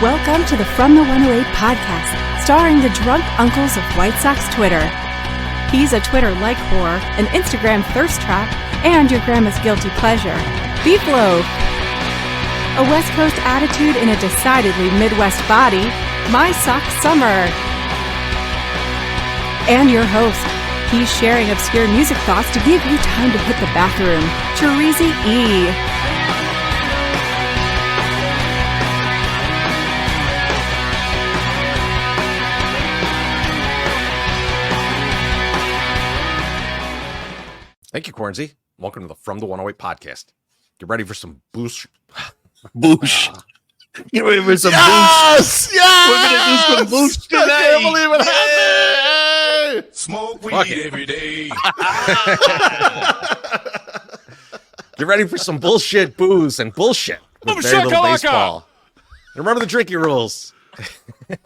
Welcome to the From the 108 podcast, starring the drunk uncles of White Sox Twitter. He's a Twitter-like whore, an Instagram thirst trap, and your grandma's guilty pleasure. Beef loaf. A West Coast attitude in a decidedly Midwest body, My Sock Summer. And your host. He's sharing obscure music thoughts to give you time to hit the bathroom. Cherezy E. Thank you, Cornsey. Welcome to the From the 108 podcast. Get ready for some boosh. Boosh. Get ready for some Yes! boosh. Yes! We're going to do some boosh today. I can't believe it happened. Smoke weed every day. Get ready for some bullshit booze and bullshit with very little baseball. And remember the drinking rules.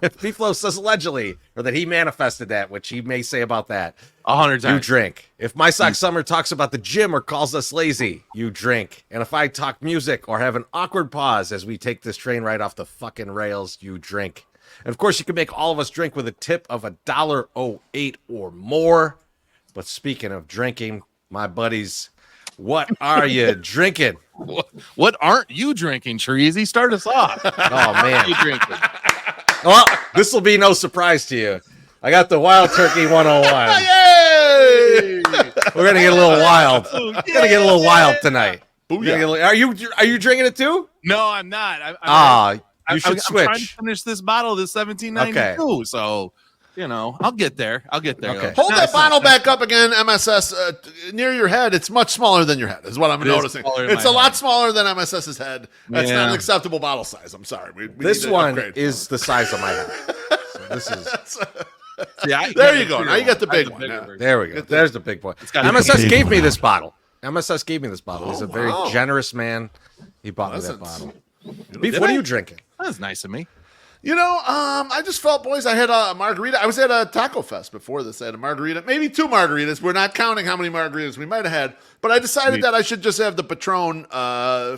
Beeflo says allegedly, or that he manifested that, which he may say about that. 100 times. You drink. If My Sock Summer talks about the gym or calls us lazy, you drink. And if I talk music or have an awkward pause as we take this train right off the fucking rails, you drink. And of course, you can make all of us drink with a tip of $1.08 or more. But speaking of drinking, my buddies, what are you drinking? What aren't you drinking, Cherezy? Start us off. Oh, man. What are you drinking? Well, this will be no surprise to you. I got the Wild Turkey 101. Yay! We're gonna get a little wild. We're gonna get a little wild tonight. Are you drinking it too? No, I'm not. You should switch. I'm trying to finish this bottle of 1792. Okay. So, I'll get there. Okay. Hold that bottle back up again, MSS, near your head. It's much smaller than your head, is what I'm noticing. It's a lot smaller than MSS's head. That's not an acceptable bottle size. I'm sorry. We this one is the size of my head. So this is. There you go. Now you got the big one. There we go. There's the big boy. MSS gave me this bottle. MSS gave me this bottle. He's a very generous man. He bought me that bottle. Beef, what are you drinking? That's nice of me. I just felt, boys, I had a margarita. I was at a Taco Fest before this. I had a margarita, maybe 2 margaritas. We're not counting how many margaritas we might have had, but I decided that I should just have the Patron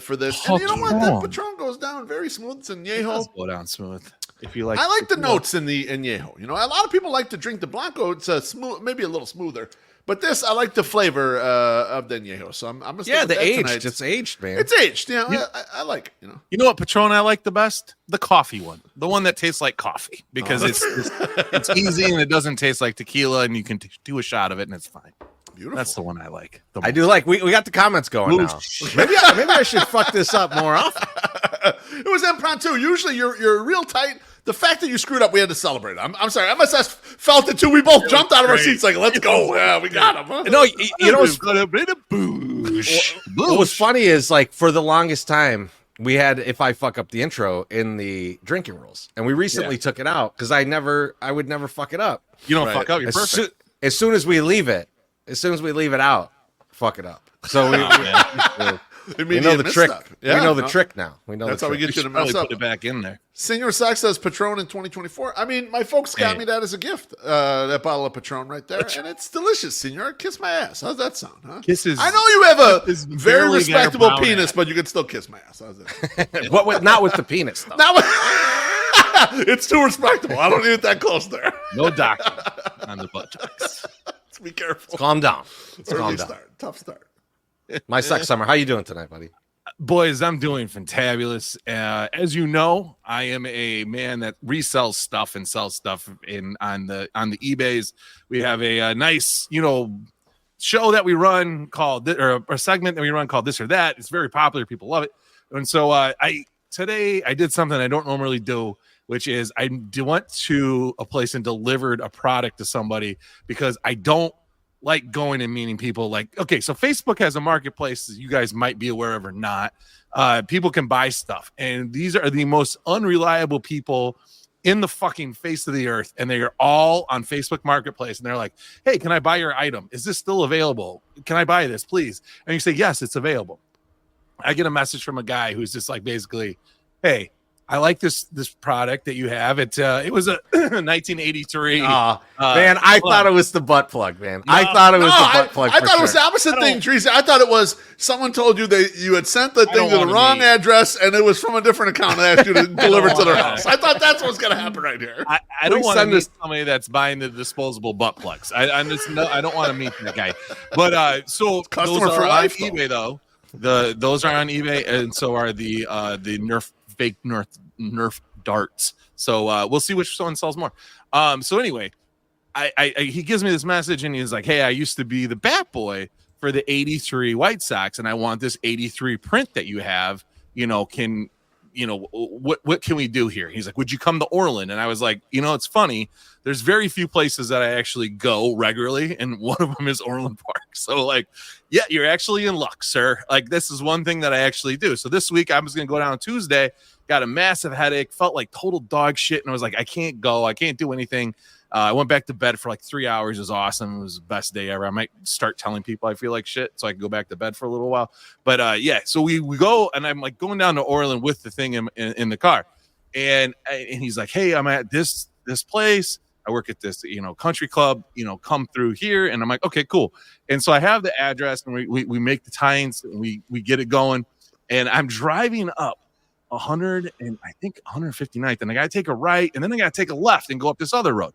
for this. And you know what? That Patron goes down very smooth. It's in It does Añejo. go down smooth. If you like, I like the notes in Añejo. A lot of people like to drink the Blanco. It's smooth, maybe a little smoother. But this, I like the flavor of the Añejo. So I'm gonna stick with that aged. tonight. It's aged, man. It's aged. I like it. You know what Patron I like the best? The coffee one. The one that tastes like coffee because it's easy and it doesn't taste like tequila and you can do a shot of it and it's fine. Beautiful. That's the one I like. I do like. We got the comments going now. Maybe I should fuck this up more often. It was impromptu. Usually you're real tight. The fact that you screwed up, we had to celebrate. I'm sorry. MSS felt it too. We both jumped out of our seats like, let's go. Yeah, we got him. Huh? No, what's What was funny is, like, for the longest time, we had If I Fuck Up the Intro in the drinking rules. And we recently took it out because I would never fuck it up. You don't fuck up. You're perfect. As soon as we leave it out, fuck it up. So we know the trick. Yeah, we know the trick now. We know that's how we get you to mess up. Put it back in there. Senior Sax says Patron in 2024. I mean, my folks got me that as a gift. That bottle of Patron right there, and it's delicious. Senor, kiss my ass. How's that sound? Huh? Kisses. I know you have a very respectable penis, but you can still kiss my ass. How's that? Not with the penis, though. It's too respectable. I don't need it that close there. No docking on the buttocks. Let's be careful. Calm down. Early start. Tough start. My Sock Summer, how you doing tonight, buddy? Boys, I'm doing fantabulous. As you know, I am a man that resells stuff and sells stuff on the eBays. We have a nice, show that we run called, or a segment that we run called This or That. It's very popular. People love it. And so today I did something I don't normally do, which is I went to a place and delivered a product to somebody because I don't like going and meeting people. Like, okay, so Facebook has a marketplace that you guys might be aware of or not. People can buy stuff, and these are the most unreliable people in the fucking face of the earth, and they are all on Facebook Marketplace, and they're like, hey, can I buy your item? Is this still available? Can I buy this, please? And you say, yes, it's available. I get a message from a guy who's just like, basically, hey, I like this product that you have. It was a 1983. Man, I thought it was the butt plug, man. No, I thought it was the butt plug. I thought it was the opposite thing, Teresa. I thought it was someone told you that you had sent the thing to the wrong address, and it was from a different account and asked you to deliver it to their house. I thought that's what's going to happen right here. I don't want to meet somebody that's buying the disposable butt plugs. I don't want to meet that guy. But so Customer those are for life, on eBay though. Those are on eBay, and so are the fake Nerf darts. So we'll see which one sells more. So anyway, he gives me this message and he's like, hey, I used to be the bat boy for the 83 White Sox, and I want this 83 print that you have. What can we do here? He's like, would you come to Orland? And I was like, it's funny. There's very few places that I actually go regularly, and one of them is Orland Park. So like, yeah, you're actually in luck, sir. Like, this is one thing that I actually do. So this week I was going to go down Tuesday, got a massive headache, felt like total dog shit. And I was like, I can't go. I can't do anything. I went back to bed for like 3 hours. It was awesome. It was the best day ever. I might start telling people I feel like shit so I can go back to bed for a little while. But yeah, so we go, and I'm like going down to Orland with the thing in the car. And he's like, hey, I'm at this place. I work at this, country club, come through here. And I'm like, okay, cool. And so I have the address, and we make the tie-ins, and we get it going. And I'm driving up 159th, and I got to take a right, and then I got to take a left and go up this other road.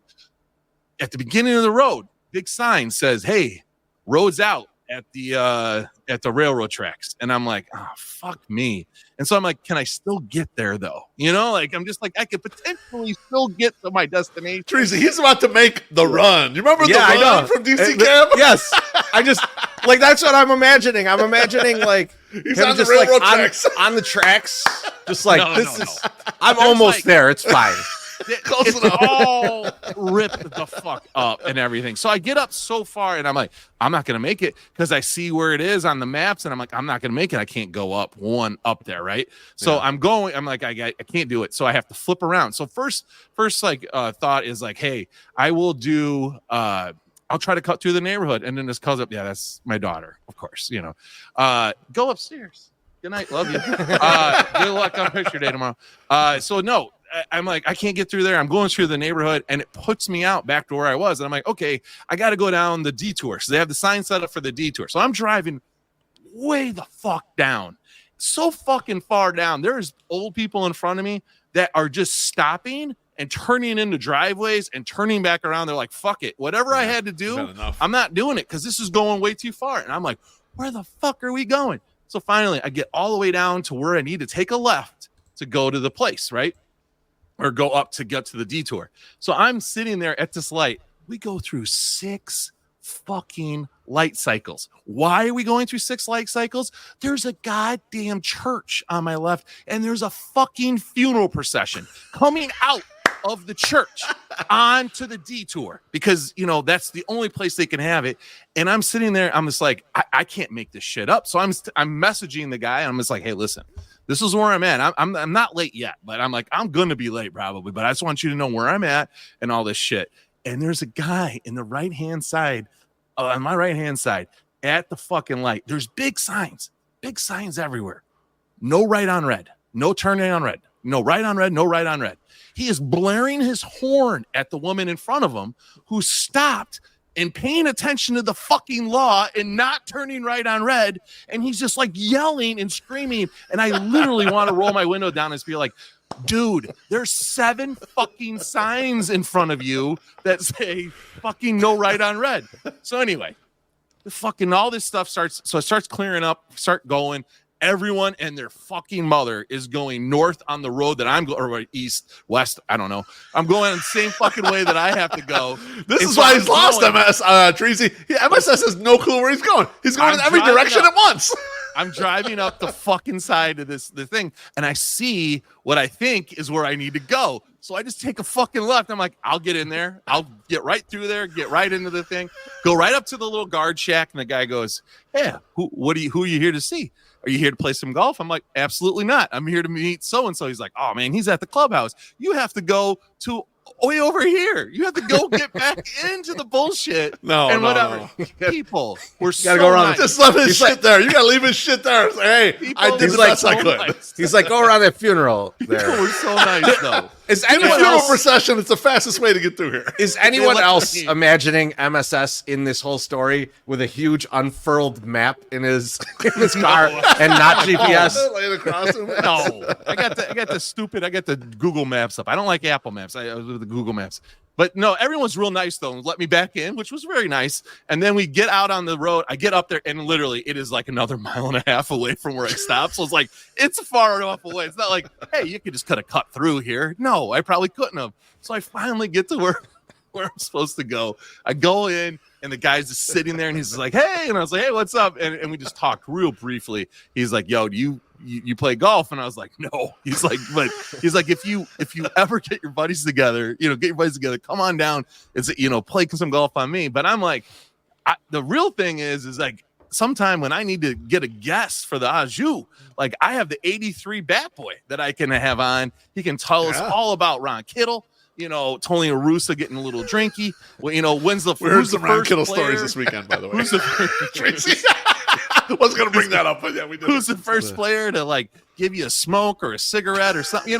At the beginning of the road, big sign says, hey, road's out at the railroad tracks. And I'm like, oh, fuck me. And so I'm like, can I still get there though? I'm just like, I could potentially still get to my destination. Teresa, he's about to make the run. You remember the run I know. from DC Cam? Yes. I just like, that's what I'm imagining. I'm imagining like he's him on the just railroad like tracks. on the tracks. Just like No. I'm There's almost like- there. It's fine. It's all ripped the fuck up and everything. So I get up so far, and I'm like, I'm not going to make it, because I see where it is on the maps, and I'm like, I'm not going to make it. I can't go up there, right? So I'm like, I can't do it. So I have to flip around. So first thought is like, hey, I will do I'll try to cut through the neighborhood. And then this calls up, yeah, that's my daughter, of course, go upstairs. Good night. Love you. Good luck on picture day tomorrow. So no, I'm like, I can't get through there. I'm going through the neighborhood, and it puts me out back to where I was. And I'm like, okay, I got to go down the detour. So they have the sign set up for the detour. So I'm driving way the fuck down, so fucking far down. There's old people in front of me that are just stopping and turning into driveways and turning back around. They're like, fuck it. Whatever I had to do, I'm not doing it, because this is going way too far. And I'm like, where the fuck are we going? So finally, I get all the way down to where I need to take a left to go to the place, right? Or go up to get to the detour. So I'm sitting there at this light. We go through 6 fucking light cycles. Why are we going through 6 light cycles? There's a goddamn church on my left, and there's a fucking funeral procession coming out of the church onto the detour, because that's the only place they can have it. And I'm sitting there, I'm just like, I can't make this shit up. So I'm messaging the guy, and I'm just like, hey, listen, this is where I'm at. I'm not late yet, but I'm like, I'm gonna be late probably, but I just want you to know where I'm at and all this shit. And there's a guy in the right hand side, on my right hand side, at the fucking light. There's big signs everywhere. No right on red, no turning on red, no right on red, no right on red. He is blaring his horn at the woman in front of him, who stopped and paying attention to the fucking law and not turning right on red. And he's just like yelling and screaming. And I literally want to roll my window down and be like, dude, there's 7 fucking signs in front of you that say fucking no right on red. So anyway, all this stuff starts clearing up, start going. Everyone and their fucking mother is going north on the road that I'm going, or east, west, I don't know. I'm going the same fucking way that I have to go. This is why he's lost MS, Treasy. MSS has no clue where he's going. He's going in every direction at once. I'm driving up the fucking side of the thing, and I see what I think is where I need to go. So I just take a fucking left. I'm like, I'll get in there. I'll get right through there, get right into the thing, go right up to the little guard shack. And the guy goes, yeah, who are you here to see? Are you here to play some golf? I'm like, absolutely not. I'm here to meet so-and-so. He's like, oh man, he's at the clubhouse. You have to go to way over here. You have to go get back into the bullshit. And whatever. People were so go around. nice. Just let his shit there. You gotta leave his shit there. It's like, hey, I did the best I could. Nice. He's like, go around that funeral People there. were so nice, though. Is In a anyone funeral else? procession, it's the fastest way to get through here. Is anyone let else me- imagining MSS in this whole story with a huge unfurled map in his car and not GPS? Laying across him. No, I got the Google Maps up. I don't like Apple Maps. I was with the Google Maps. But no, everyone's real nice though, and let me back in, which was very nice. And then we get out on the road. I get up there, and literally, it is like another mile and a half away from where I stopped. So it's like it's far enough away. It's not like, hey, you could just cut through here. No, I probably couldn't have. So I finally get to where I'm supposed to go. I go in, and the guy's just sitting there, and he's just like, hey, and I was like, hey, what's up? And we just talked real briefly. He's like, yo, do you play golf? And I was like, no. He's like, if you ever get your buddies together, come on down. It's, play some golf on me. But I'm like, the real thing is like sometime when I need to get a guest for the Ajou, like I have the 83 Bat Boy that I can have on. He can tell us all about Ron Kittle. Tony Arusa getting a little drinky. Well, who's the first Ron Kittle player? stories this weekend, by the way. Who's the first? Tracy wasn't going to bring that up, but yeah, we did. Who's the first player to like give you a smoke or a cigarette or something?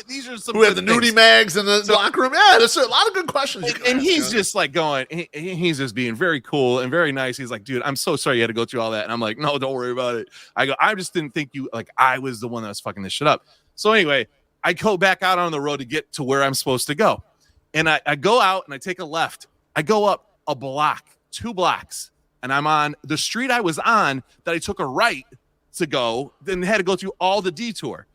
These are some. Who have the nudie mags in the locker room? Yeah, there's a lot of good questions. And he's just like going. He's just being very cool and very nice. He's like, dude, I'm so sorry you had to go through all that. And I'm like, no, don't worry about it. I just didn't think you like. I was the one that was fucking this shit up. So anyway, I go back out on the road to get to where I'm supposed to go. And I go out and I take a left. I go up a block, 2 blocks, and I'm on the street I was on that I took a right to go, then had to go through all the detour.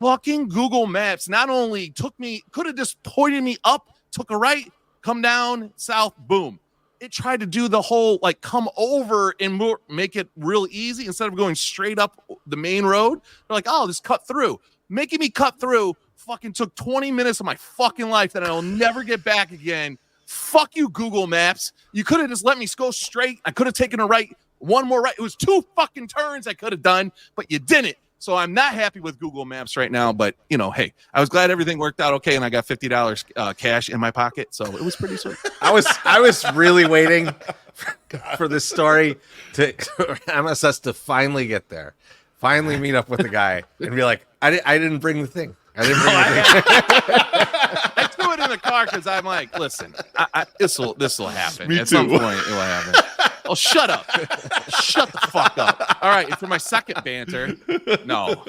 Fucking Google Maps not only could have just pointed me up, took a right, come down, south, boom. It tried to do the whole, like, come over and make it real easy instead of going straight up the main road. They're like, oh, just cut through. Making me cut through fucking took 20 minutes of my fucking life that I'll never get back again. Fuck you, Google Maps. You could have just let me go straight. I could have taken a right, one more right. It was 2 fucking turns I could have done, but you didn't. So I'm not happy with Google Maps right now. But, hey, I was glad everything worked out okay, and I got $50 cash in my pocket. So it was pretty sweet. I was really waiting for this story to MSS to finally get there, finally meet up with the guy and be like, I didn't bring the thing. I didn't bring I threw it in the car because I'm like, listen, this will happen. Me At too. some point, it will happen. Oh, shut up. Shut the fuck up. All right, for my second banter, no,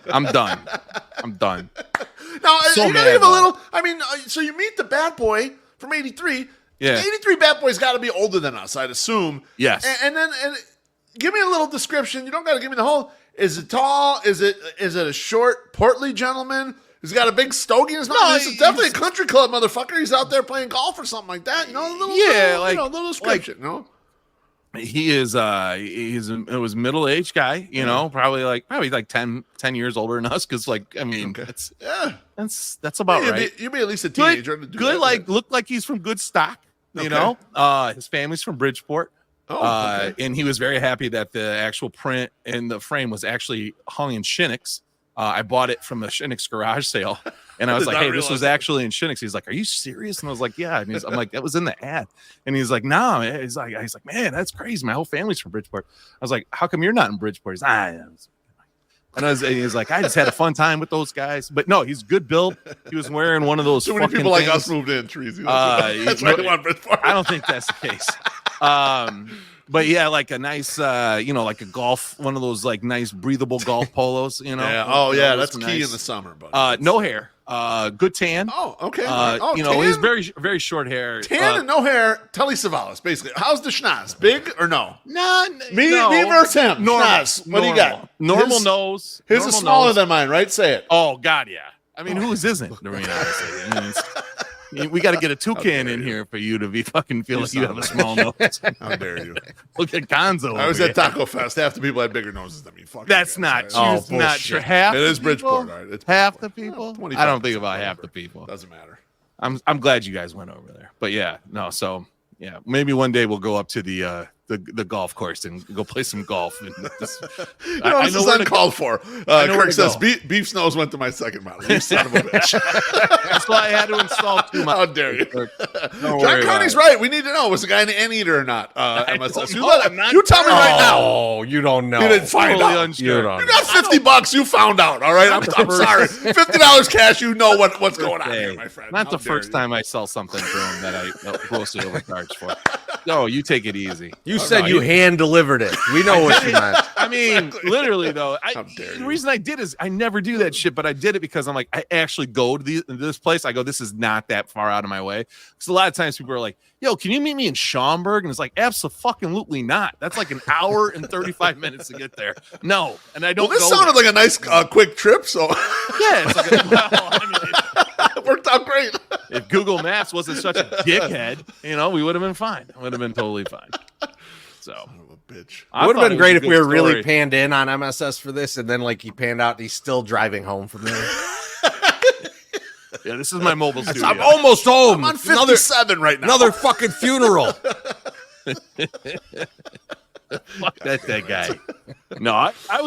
I'm done. Now, So you gotta mad, give a though. little. I mean, so you meet the Bat Boy from '83. Yeah. '83 Bat Boy's got to be older than us, I'd assume. Yes. And then give me a little description. You don't got to give me the whole. Is it tall? Is it a short, portly gentleman? He's got a big stogie in his mouth. No, This is definitely a country club motherfucker. He's out there playing golf or something like that. A little little description. He is it was middle-aged guy, probably like 10 years older than us, because that's about right. You'd be at least a teenager. to do Good, that. like look like he's from good stock, his family's from Bridgeport. And he was very happy that the actual print and the frame was actually hung in Shinnick's. I bought it from the Shinnick's garage sale, and I was like, "Hey, this was actually in Shinnick's." He's like, "Are you serious?" And I was like, "Yeah." And I'm like, "That was in the ad." And he's like, "No." He's like, "Man, that's crazy. My whole family's from Bridgeport." I was like, "How come you're not in Bridgeport?" He's he's like, "I just had a fun time with those guys." But no, he's good build. He was wearing one of those. Too many people like us moved in, Treasy. That's why they want Bridgeport. I don't think that's the case. But yeah, like a nice, like a golf, one of those like nice breathable golf polos, Yeah. Oh, yeah. That's nice. key in the summer, buddy. No hair, good tan. Oh, okay. Tan? He's very, very short hair. Tan and no hair. Telly Savalas, basically. How's the schnoz? Big or no? No, Me versus him. Normal. Schnoz. What do you got? Normal nose. His normal is smaller nose. than mine, right? Say it. Oh God, yeah. I mean, whose isn't? I mean, we got to get a toucan in here for you to be fucking feel like you have a small nose. How dare you? Look at Gonzo. I was over at here. Taco Fest. Half the people had bigger noses than me. Fuck That's you not guys. true. It's not bullshit. true. Half It is the Bridgeport. people? All right. It's Half the Bridgeport. people? 25%, I don't think about half whatever. the people. Doesn't matter. I'm glad you guys went over there. But yeah, no. So yeah, maybe one day we'll go up to the the golf course and go play some golf. And this, You know, this is uncalled for. Kirk says, go. Beef Snows went to my second model. You son of a bitch. That's why I had to install 2 How dare you? John John Carney's right. We need to know, was the guy an anteater or not? MSS. know. You tell me right now. Oh, you don't know. You didn't find Totally out. unsure. You don't You got $50. You found out. All right. I'm sorry. $50 cash. You know what's going on here, my friend. Not How the dare first you. time I sell something to him that I grossly overcharged for. No, you take it easy. You said you hand delivered it. We know what you meant. I mean, literally though. How dare The you. reason I did is I never do that shit, but I did it because I'm like, I actually go to this place. I go, this is not that far out of my way. Because a lot of times people are like, yo, can you meet me in Schaumburg? And it's like, absolutely not. That's like an hour and 35 minutes to get there. No, and I don't. Well, this go sounded there. like a nice quick trip, so Yeah, it's like it worked out great. if Google Maps wasn't such a dickhead, we would have been fine. It would have been totally fine. So Son of a bitch. It would have been great if we were really really panned in on MSS for this, and then like he panned out, and he's still driving home from there. Yeah, this is my mobile studio. I'm almost home. I'm on 57 right now. Another fucking funeral. Fuck that guy. No, I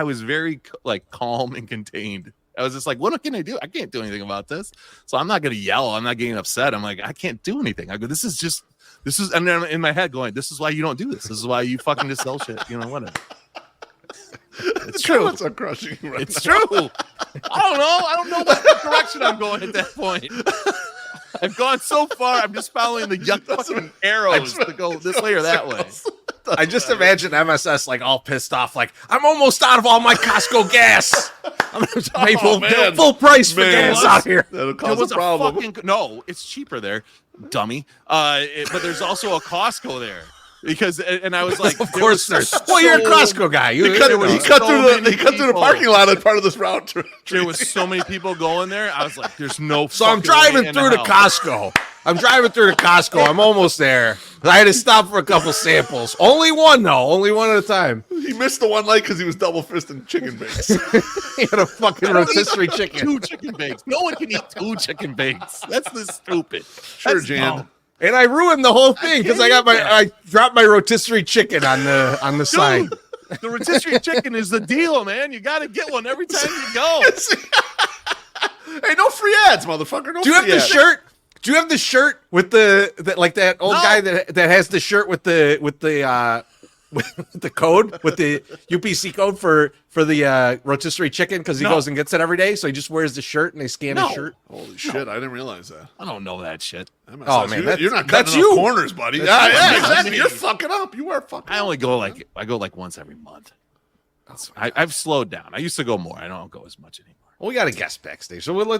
was very like calm and contained. I was just like, what can I do? I can't do anything about this. So I'm not going to yell. I'm not getting upset. I'm like, I can't do anything. I go, this is, and then I'm in my head going, this is why you don't do this. This is why you fucking just sell shit. Whatever. It's true. What's up crushing you right It's now? true. I don't know what direction I'm going at that point. I've gone so far. I'm just following the fucking arrows to go this way or that way. I just imagine MSS like all pissed off, like I'm almost out of all my Costco gas. I'm gonna pay man. full price for Man. gas out here. That'll There cause was a problem. no, it's cheaper there, dummy. But there's also a Costco there because, and I was like, Of course, there's. Well, you're a Costco guy. He cut through the parking lot on part of this route. There was so many people going there. I was like, there's no. So I'm driving through to Costco. I'm almost there. I had to stop for a couple samples. Only one though. Only one at a time. He missed the one light because he was double fisting chicken bits. He had a fucking rotisserie chicken. 2 chicken bakes. No one can eat 2 chicken bakes. That's the stupid. Sure, That's Jan. dumb. And I ruined the whole thing because I dropped my rotisserie chicken on the sign. Dude, the rotisserie chicken is the deal, man. You got to get one every time you go. Hey, no free ads, motherfucker. No Do you have free the ads. shirt? Do you have the shirt with the like that old No. guy that has the shirt with the code, with the UPC code for the rotisserie chicken because he No. goes and gets it every day, so he just wears the shirt and they scan No. his shirt. Holy shit, I didn't realize that. I don't know that shit. Oh, man, you're not that's cutting enough you. corners, buddy. That's Yeah, you. exactly. Me. You're fucking up. You are fucking I up. only go like once every month. I've slowed down. I used to go more. I don't go as much anymore. Well, we got a guest backstage, so we'll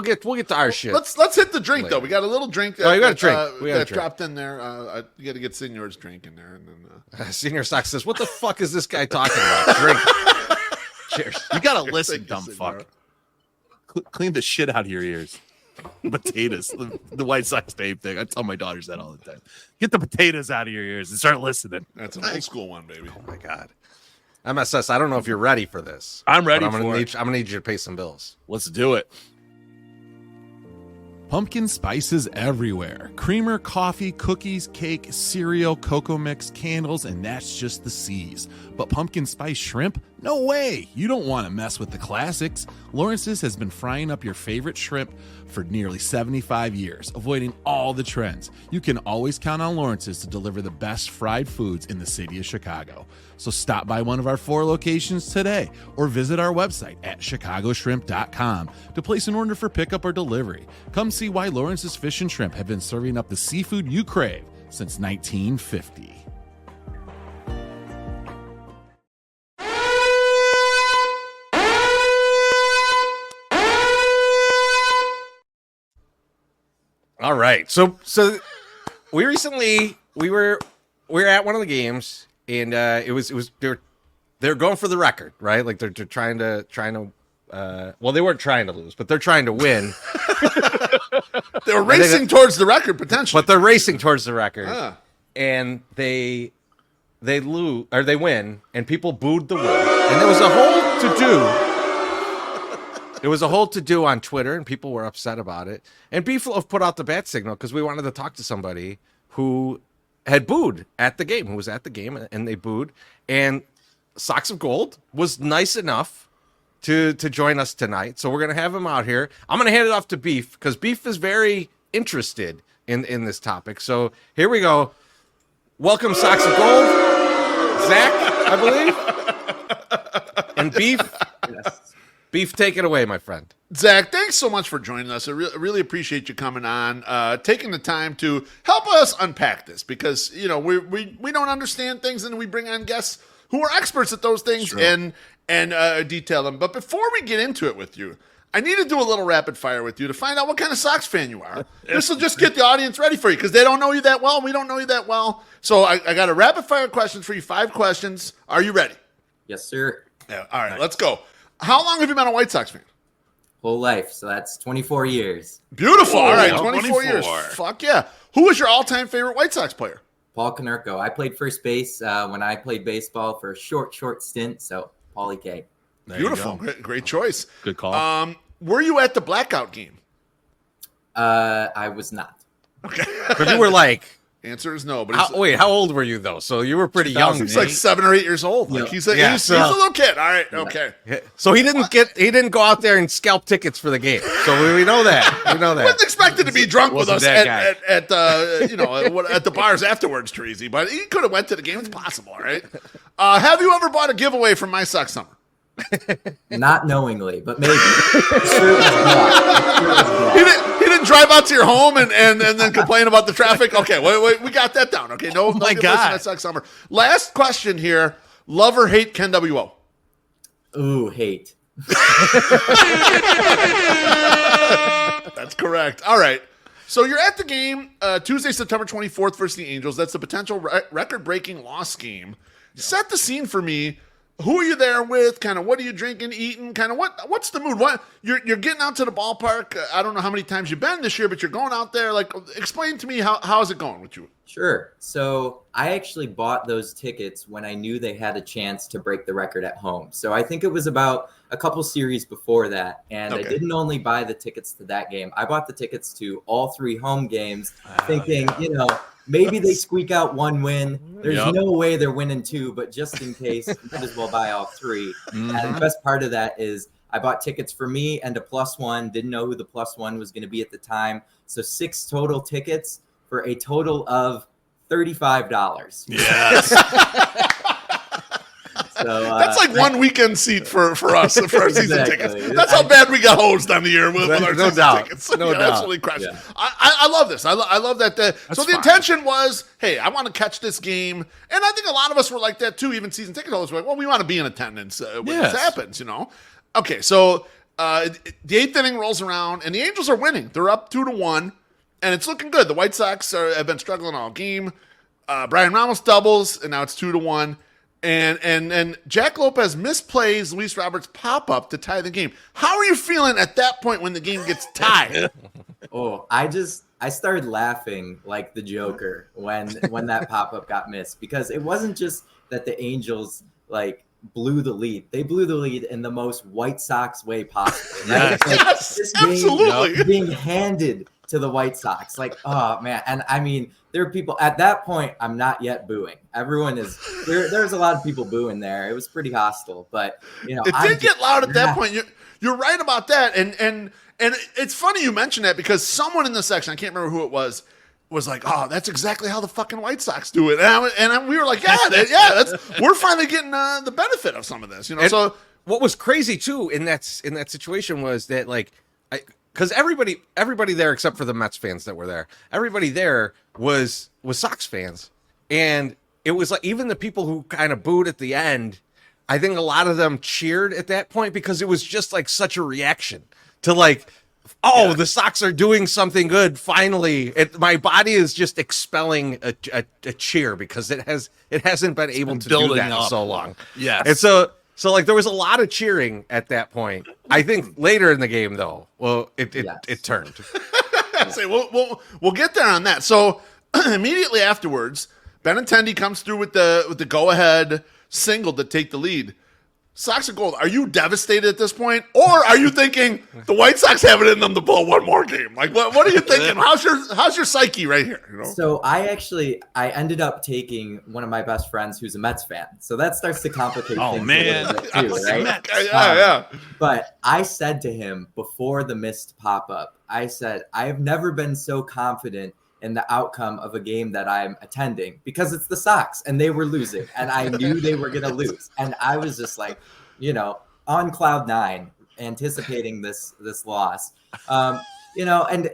get to our shit. Let's hit the drink Later. though. We got a little drink. Oh, you got a that, drink. We got a that drink. dropped in there. You got to get Senor's drink in there, and then Senior Sock says, "What the fuck is this guy talking about?" Drink. Cheers. You gotta listen, Thank you, dumb Senor. fuck. Clean the shit out of your ears. Potatoes, the White Sox tape thing. I tell my daughters that all the time. Get the potatoes out of your ears and start listening. that's an old school one, baby. Oh my god. MSS, I don't know if you're ready for this. I'm ready but I'm for gonna it. I'm gonna need you to pay some bills. Let's do it. Pumpkin spices everywhere. Creamer, coffee, cookies, cake, cereal, cocoa mix, candles, and that's just the C's. But pumpkin spice shrimp? No way! You don't want to mess with the classics. Lawrence's has been frying up your favorite shrimp for nearly 75 years, avoiding all the trends. You can always count on Lawrence's to deliver the best fried foods in the city of Chicago. So stop by one of our 4 locations today or visit our website at chicagoshrimp.com to place an order for pickup or delivery. Come see why Lawrence's Fish and Shrimp have been serving up the seafood you crave since 1950. All right. So we recently we were at one of the games and it was they're going for the record, right? Like they're trying to well, they weren't trying to lose, but they're trying to win. They were racing towards the record potentially. But they're racing towards the record. Ah. And they lose or they win and people booed the win. And there was a whole to-do. There was a whole to-do on Twitter, and people were upset about it. And Beefloaf put out the bat signal because we wanted to talk to somebody who had booed at the game, who was at the game, and they booed. And Socks of Gold was nice enough to join us tonight. So we're going to have him out here. I'm going to hand it off to Beef because Beef is very interested in this topic. So here we go. Welcome, Socks of Gold. Zach, I believe. And Beef. Yes. Beef, take it away, my friend. Zach, thanks so much for joining us. I really appreciate you coming on, taking the time to help us unpack this because, you know, we don't understand things and we bring on guests who are experts at those things and detail them. But before we get into it with you, I need to do a little rapid fire with you to find out what kind of Sox fan you are. This will just get the audience ready for you because they don't know you that well. We don't know you that well. So I got a rapid fire questions for you, 5 questions. Are you ready? Yes, sir. Yeah. All right, let's go. How long have you been a White Sox fan? Whole life. So that's 24 years. Beautiful. All right, 24. 24 years. Fuck yeah. Who was your all-time favorite White Sox player? Paul Konerko. I played first base when I played baseball for a short stint. So Paulie K. There you Beautiful. go. Great choice. Good call. Were you at the blackout game? I was not. Okay. But you were like, Answer is no. But how old were you though? So you were pretty young. he's like 7 or 8 years old. Like Yeah. he's a Yeah, he's so- a little kid. All right. Okay. So he didn't go out there and scalp tickets for the game. So we know that. We know that. Wasn't expected to be drunk with Wasn't us that at at the bars afterwards, Treasy. But he could have went to the game. It's possible. All right. Have you ever bought a giveaway from My Sox Summer? Not knowingly, but maybe. Sure it was blocked. He didn't drive out to your home and then complain about the traffic. Okay, wait, we got that down. Okay, no my giveaways God. from My Sox Summer. Last question here: love or hate Ken WO? Ooh, hate. That's correct. All right. So you're at the game Tuesday, September 24th versus the Angels. That's a potential record-breaking loss game. Set the scene for me. Who are you there with? Kind of what are you drinking, eating? Kind of what's the mood? What you're getting out to the ballpark? I don't know how many times you've been this year, but you're going out there. Like, explain to me how is it going with you? Sure. So I actually bought those tickets when I knew they had a chance to break the record at home. So I think it was about a couple series before that. And I didn't only buy the tickets to that game. I bought the tickets to all 3 home games thinking, maybe they squeak out 1 win. There's no way they're winning 2, but just in case, might as well buy all 3. Mm-hmm. And the best part of that is I bought tickets for me and a +1. Didn't know who the +1 was going to be at the time. So 6 total tickets for a total of $35. Yes. So That's like one weekend seat for us for our season Exactly. tickets. That's how bad we got hosed on the year with our No season doubt. tickets. No doubt. Absolutely crushed. Yeah. I love this. I love that. So the fine. intention was, hey, I want to catch this game, and I think a lot of us were like that too. Even season ticket holders were like, well, we want to be in attendance when Yes. this happens. Okay, so the 8th inning rolls around, and the Angels are winning. They're up 2-1, and it's looking good. The White Sox have been struggling all game. Brian Ramos doubles, and now it's 2-1. And Jack Lopez misplays Luis Roberts' pop-up to tie the game. How are you feeling at that point when the game gets tied? Oh, I started laughing like the Joker when that pop-up got missed, because it wasn't just that the Angels blew the lead. They blew the lead in the most White Sox way possible. Right? Yes, This game absolutely. being handed to the White Sox. Oh man. And I mean, there are people at that point, I'm not yet booing. Everyone is there's a lot of people booing there. It was pretty hostile, but It did get loud at that point. You're right about that. And it's funny you mentioned that because someone in the section, I can't remember who it was like, oh, that's exactly how the fucking White Sox do it. And we were like, we're finally getting the benefit of some of this, And So what was crazy too in that situation was that because everybody there except for the Mets fans that were there, everybody there was Sox fans, and it was like even the people who kind of booed at the end, I think a lot of them cheered at that point because it was just like such a reaction to the Sox are doing something good finally. My body is just expelling a cheer because it hasn't been able to do building that in up. so long. Yes. And so there was a lot of cheering at that point. I think later in the game though, it turned. say we'll get there on that. So immediately afterwards, Benintendi comes through with the go ahead single to take the lead. Sox and Gold, are you devastated at this point? Or are you thinking the White Sox have it in them to blow one more game? Like, what are you thinking? How's your psyche right here? You know? So I ended up taking one of my best friends who's a Mets fan. So that starts to complicate things a little bit too, right? Yeah. But I said to him before the missed pop-up, I said, I have never been so confident in the outcome of a game that I'm attending because it's the Sox and they were losing and I knew they were going to lose. And I was just like, on cloud nine, anticipating this loss. And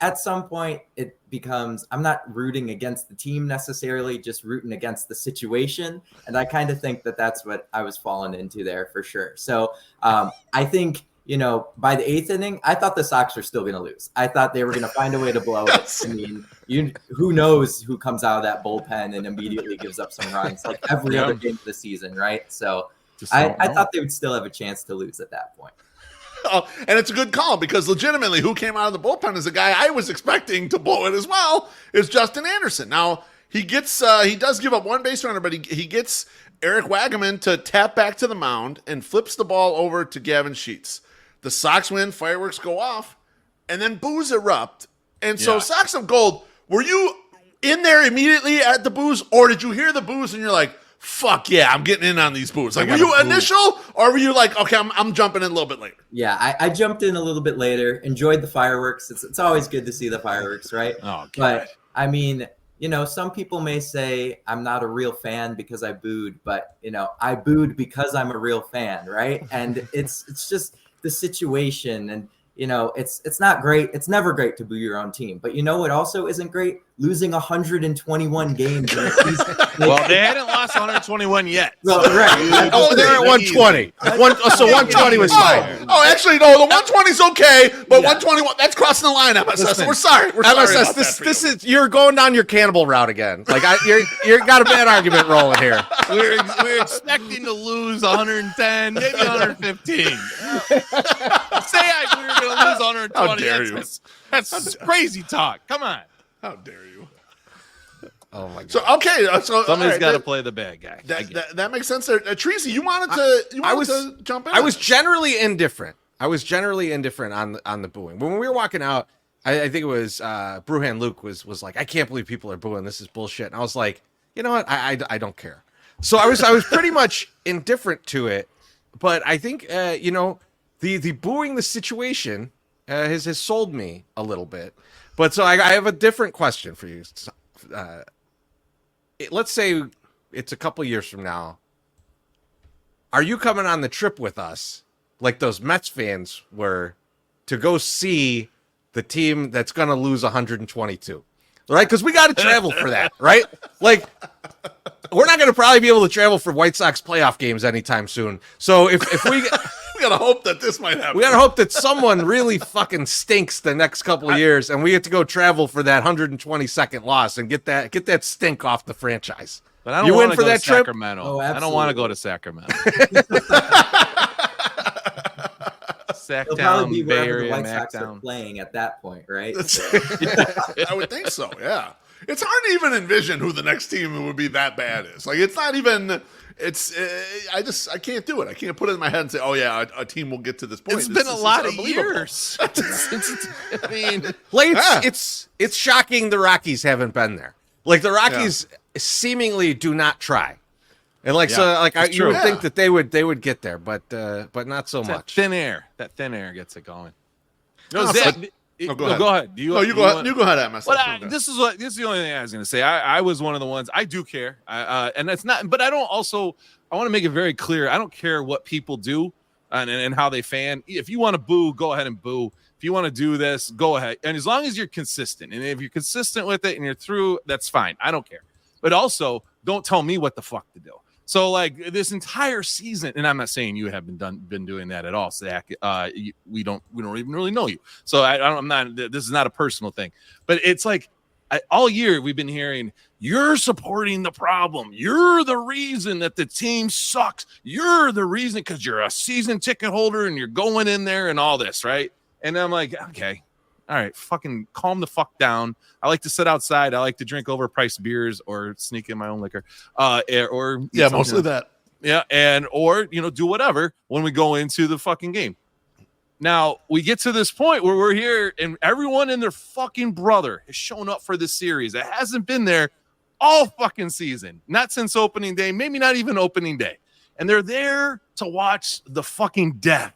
at some point it becomes, I'm not rooting against the team necessarily, just rooting against the situation. And I kind of think that that's what I was falling into there for sure. So I think, by the 8th inning, I thought the Sox were still going to lose. I thought they were going to find a way to blow it. I mean, who knows who comes out of that bullpen and immediately gives up some runs like every other game of the season, right? So I thought they would still have a chance to lose at that point. Oh, and it's a good call because legitimately who came out of the bullpen is a guy I was expecting to blow it as well is Justin Anderson. Now, he does give up one base runner, but he gets Eric Wagaman to tap back to the mound and flips the ball over to Gavin Sheets. The Sox win, fireworks go off, and then boos erupt. And so, Sox of Gold, were you in there immediately at the boos, or did you hear the boos and you're like, fuck yeah, I'm getting in on these boos? Like, were you initial, or were you like, okay, I'm jumping in a little bit later? Yeah, I jumped in a little bit later, enjoyed the fireworks. It's always good to see the fireworks, right? Oh, God. But, I mean, some people may say I'm not a real fan because I booed, but, I booed because I'm a real fan, right? And it's just the situation, and it's not great. It's never great to boo your own team, but what also isn't great? Losing 121 games in a season. Well, they hadn't lost 121 yet. Well, right. Oh, they're at 120. So 120 was fine. Oh, actually, no, the 120 is okay, but 121, that's crossing the line, MSS. Listen, we're sorry. We're sorry MSS, about that this is, you're going down your cannibal route again. Like, you're got a bad argument rolling here. We're expecting to lose 110, maybe 115. Say we were going to lose 120. How dare you? That's crazy talk. Come on. How dare you? Oh my God. So okay, Somebody's got to play the bad guy. That makes sense there. Tracy, you wanted to jump in? I was generally indifferent. on the booing. When we were walking out, I think it was Bruhan Luke was like, I can't believe people are booing. This is bullshit. And I was like, you know what? I don't care. So I was pretty much indifferent to it. But I think the booing the situation has sold me a little bit. But so I have a different question for you. Let's say it's a couple years from now. Are you coming on the trip with us, like those Mets fans were, to go see the team that's going to lose 122? Right? Because we got to travel for that, right? Like, we're not going to probably be able to travel for White Sox playoff games anytime soon. So if we... We got to hope that this might happen. We got to hope that someone really fucking stinks the next couple of years, and we get to go travel for that 122nd loss and get that stink off the franchise. But I don't want to go to Sacramento. Oh, I don't want to go to Sacramento. Sack down, be Bay Area, the White Sox down. are playing at that point, right? I would think so. Yeah, it's hard to even envision who the next team would be that bad is. Like, it's not even. It's I can't do it. I can't put it in my head and say, oh yeah, a team will get to this point. It's been a lot of years. I mean, it's shocking the Rockies haven't been there. Like, the Rockies seemingly do not try. And you would think that they would get there, but not so much. That thin air gets it going. Go ahead. Go ahead. You go ahead, MS. This is the only thing I was going to say. I was one of the ones. I do care, and that's not. But I don't. Also, I want to make it very clear. I don't care what people do and how they fan. If you want to boo, go ahead and boo. If you want to do this, go ahead. And as long as you're consistent, and if you're consistent with it and you're through, that's fine. I don't care. But also, don't tell me what the fuck to do. So, like, this entire season, and I'm not saying you have been doing that at all, Zach. We don't even really know you. So I'm not. This is not a personal thing, but it's like all year we've been hearing you're supporting the problem. You're the reason that the team sucks. You're the reason because you're a season ticket holder and you're going in there and all this, right? And I'm like, okay. All right, fucking calm the fuck down. I like to sit outside. I like to drink overpriced beers or sneak in my own liquor. Or mostly that. Yeah, and or do whatever when we go into the fucking game. Now we get to this point where we're here, and everyone and their fucking brother has shown up for this series. It hasn't been there all fucking season, not since opening day, maybe not even opening day, and they're there to watch the fucking death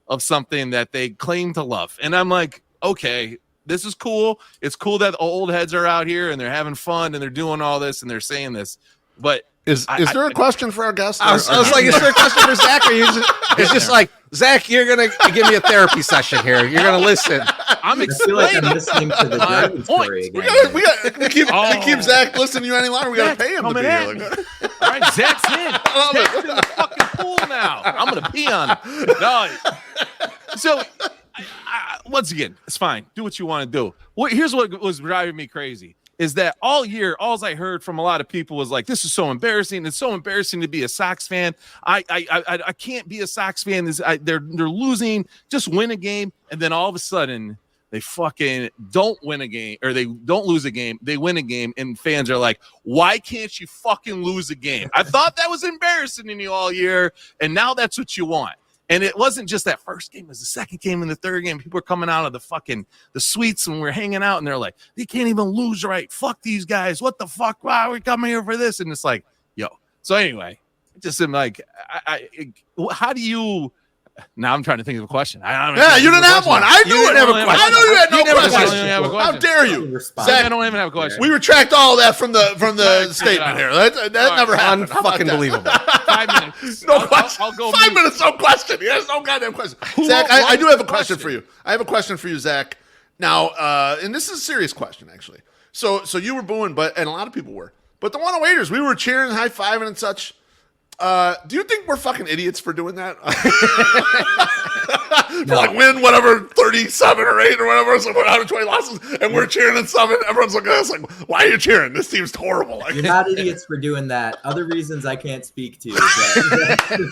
of something that they claim to love. And I'm like, okay, this is cool. It's cool that the old heads are out here and they're having fun and they're doing all this and they're saying this, but. Is there a question for our guest? I was like, is there a question for Zach? Or it's just like, Zach, you're going to give me a therapy session here. You're going to listen. I feel like I'm listening to the Dragon story again. We keep Zach listening to you any longer. We got to pay him to be here. All right, Zach's in. Zach's in the fucking pool now. I'm going to pee on him. No. So, once again, it's fine. Do what you want to do. Here's what was driving me crazy. Is that all year, all I heard from a lot of people was like, this is so embarrassing. It's so embarrassing to be a Sox fan. I can't be a Sox fan. They're losing. Just win a game. And then all of a sudden, they fucking don't win a game, or they don't lose a game. They win a game. And fans are like, why can't you fucking lose a game? I thought that was embarrassing in you all year. And now that's what you want. And it wasn't just that first game, it was the second game and the third game. People were coming out of the suites and we're hanging out and they're like, they can't even lose right. Fuck these guys. What the fuck? Why are we coming here for this? And it's like, yo. So anyway, just am like, how do you, now I'm trying to think of a question. You didn't have one. I knew it. I know you had no question. How dare you? Zach, I don't even have a question. We retract all of that from the statement here. That never happened. Fucking believable. 5 minutes. No question. I'll go 5 minutes, no question. He has no goddamn question. Zach, I do have a question for you. I have a question for you, Zach. Now, and this is a serious question, actually. So you were booing, and a lot of people were. But the 108ers, we were cheering, high-fiving and such. Do you think we're fucking idiots for doing that? No. Like win whatever 37 or 8 or whatever, so we're out of 20 losses, and we're cheering and stuff, and everyone's looking at us like, "Why are you cheering? This seems horrible." Like, you're not idiots for doing that. Other reasons I can't speak to. That in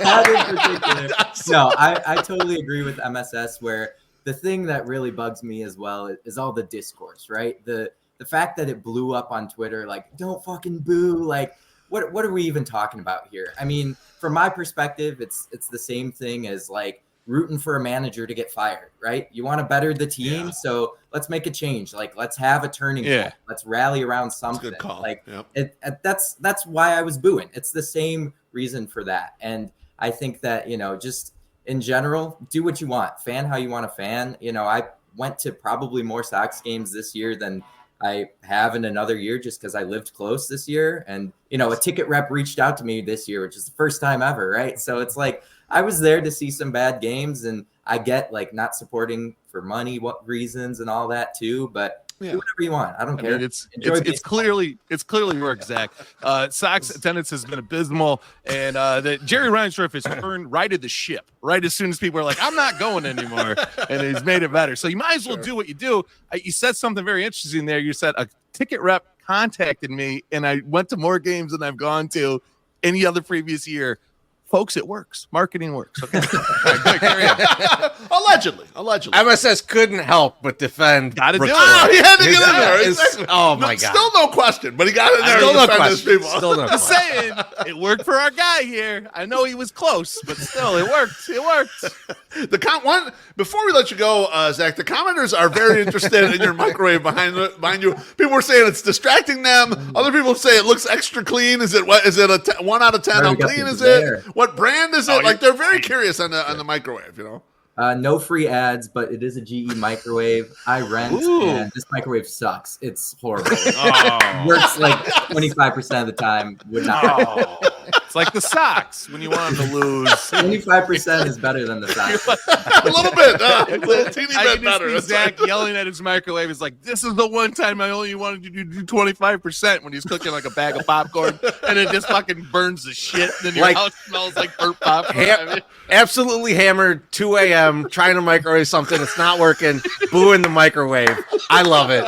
particular. No, I totally agree with MSS. Where the thing that really bugs me as well is all the discourse, right? The fact that it blew up on Twitter, like, don't fucking boo, like. What are we even talking about here? I mean, from my perspective, it's the same thing as like rooting for a manager to get fired, right? You want to better the team, so let's make a change. Like, let's have a turning point. Let's rally around something. That's a good call. Like, that's why I was booing. It's the same reason for that. And I think that, just in general, do what you want. Fan how you want to fan. I went to probably more Sox games this year than I have in another year just because I lived close this year. And, a ticket rep reached out to me this year, which is the first time ever, right? So it's like I was there to see some bad games, and I get like not supporting for money, what reasons and all that too, but do whatever you want. I don't care. Mean, it's clearly work, Zach. Sox attendance has been abysmal, and that Jerry Reinsdorf has righted the ship right as soon as people are like, I'm not going anymore, and he's made it better. So you might as well do what you do. You said something very interesting there. You said a ticket rep contacted me, and I went to more games than I've gone to any other previous year. Folks, it works. Marketing works. Okay. Right, carry on. Allegedly. MSS couldn't help but defend. Got to do it. Oh, he had to get in there. Oh, my God. Still no question, but he got in there Still to no defend his question. people. Still no Just question. saying, it worked for our guy here. I know he was close, but still, it worked. It worked. Before we let you go, Zach, the commenters are very interested in your microwave behind you. People were saying it's distracting them. Other people say it looks extra clean. Is it a 1 out of 10? How clean is it? What brand is it? Like, they're very curious on the microwave, No free ads, but it is a GE microwave. I rent, and this microwave sucks. It's horrible. Works like 25% of the time. Would not. It's like the Sox when you want them to lose. 25% is better than the Sox. A little bit. A little teeny bit better. Zach yelling at his microwave is like, this is the one time I only wanted you to do 25% when he's cooking like a bag of popcorn, and it just fucking burns the shit. And then your house smells like burnt popcorn. Absolutely hammered, 2 a.m., trying to microwave something. It's not working. Booing the microwave. I love it.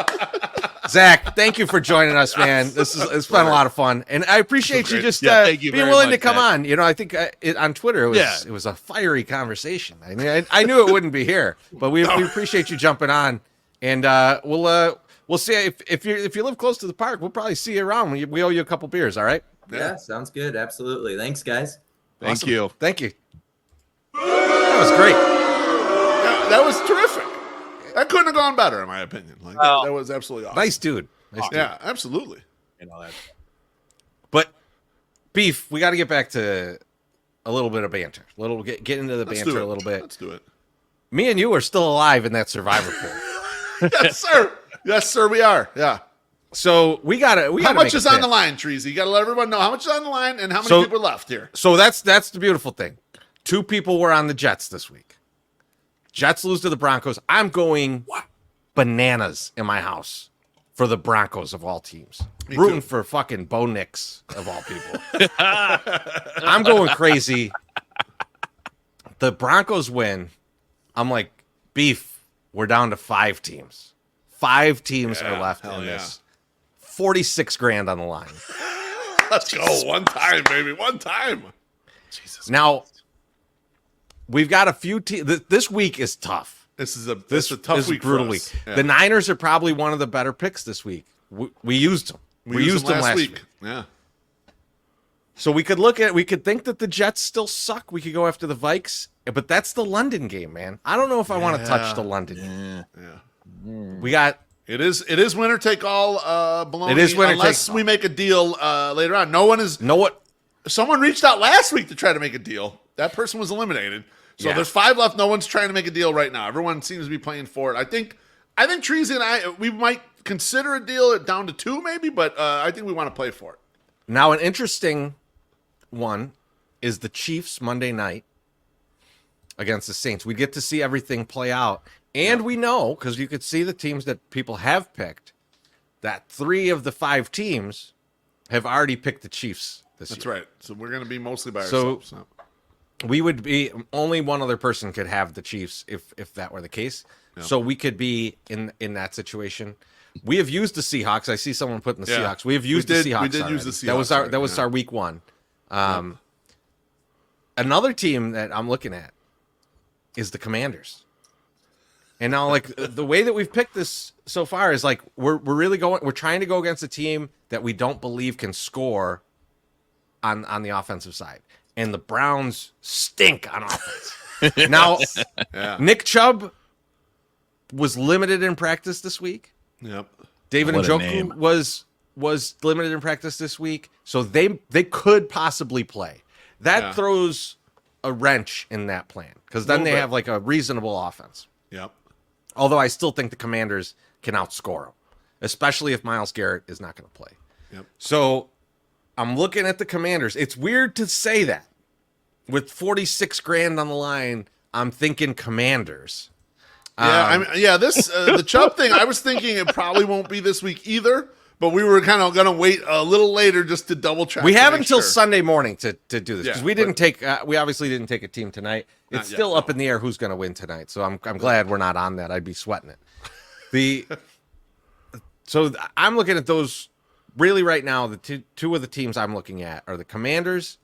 Zach, thank you for joining us, man. It's been a lot of fun, and I appreciate you just being willing to come on. I think on Twitter it was a fiery conversation. I mean, I knew it wouldn't be here, but we appreciate you jumping on, and we'll see if you live close to the park. We'll probably see you around. We owe you a couple beers. All right? Yeah, sounds good. Absolutely. Thanks, guys. Thank you. Thank you. That was great. That was terrific. That couldn't have gone better, in my opinion. Like that was absolutely awesome. Nice dude. Nice dude. Yeah, absolutely. You know that. But Beef, we got to get back to a little bit of banter. Get into the banter a little bit. Let's do it. Me and you are still alive in that survivor pool. Yes, sir. Yes, sir. We are. Yeah. So we gotta. How much is on the line, Treasy? You gotta let everyone know how much is on the line and how many people are left here. So that's the beautiful thing. 2 people were on the Jets this week. Jets lose to the Broncos. I'm going bananas in my house for the Broncos of all teams. Rooting for fucking Bo Nix of all people. I'm going crazy. The Broncos win. I'm like, Beef, we're down to 5 teams. 5 teams are left in this. 46 grand on the line. Let's go. One time, baby. One time. Jesus. Now, we've got a few teams. This week is tough. This is a tough week. Brutal week. Yeah. The Niners are probably one of the better picks this week. We used them. We used them last week. Yeah. So we could think that the Jets still suck. We could go after the Vikes, but that's the London game, man. I don't know if I want to touch the London game. Yeah. We got. It is winner take all baloney. It is winner unless take we make a deal later on. No one is. Know what? Someone reached out last week to try to make a deal. That person was eliminated. So there's 5 left. No one's trying to make a deal right now. Everyone seems to be playing for it. I think Treasy and we might consider a deal down to 2 maybe, but I think we want to play for it. Now, an interesting one is the Chiefs Monday night against the Saints. We get to see everything play out. And we know, because you could see the teams that people have picked, that 3 of the 5 teams have already picked the Chiefs this year. That's right. So we're going to be mostly by ourselves. So we would be, only one other person could have the Chiefs if that were the case. Yeah. So we could be in that situation. We have used the Seahawks. I see someone putting the Seahawks. We have used the Seahawks. We did already. use the Seahawks. That was our week 1. Another team that I'm looking at is the Commanders. And now, like, the way that we've picked this so far is like we're trying to go against a team that we don't believe can score on the offensive side. And the Browns stink on offense. Now, Nick Chubb was limited in practice this week. Yep. David Njoku was limited in practice this week. So they could possibly play. That throws a wrench in that plan because then they have like a reasonable offense. Yep. Although I still think the Commanders can outscore them, especially if Myles Garrett is not going to play. Yep. So I'm looking at the Commanders. It's weird to say that. With 46 grand on the line, I'm thinking Commanders. The Chubb thing, I was thinking it probably won't be this week either, but we were kind of going to wait a little later just to double check. We have until Sunday morning to do this because we obviously didn't take a team tonight. It's still up in the air who's going to win tonight. So I'm glad we're not on that. I'd be sweating it. So I'm looking at those really right now. The two of the teams I'm looking at are the Commanders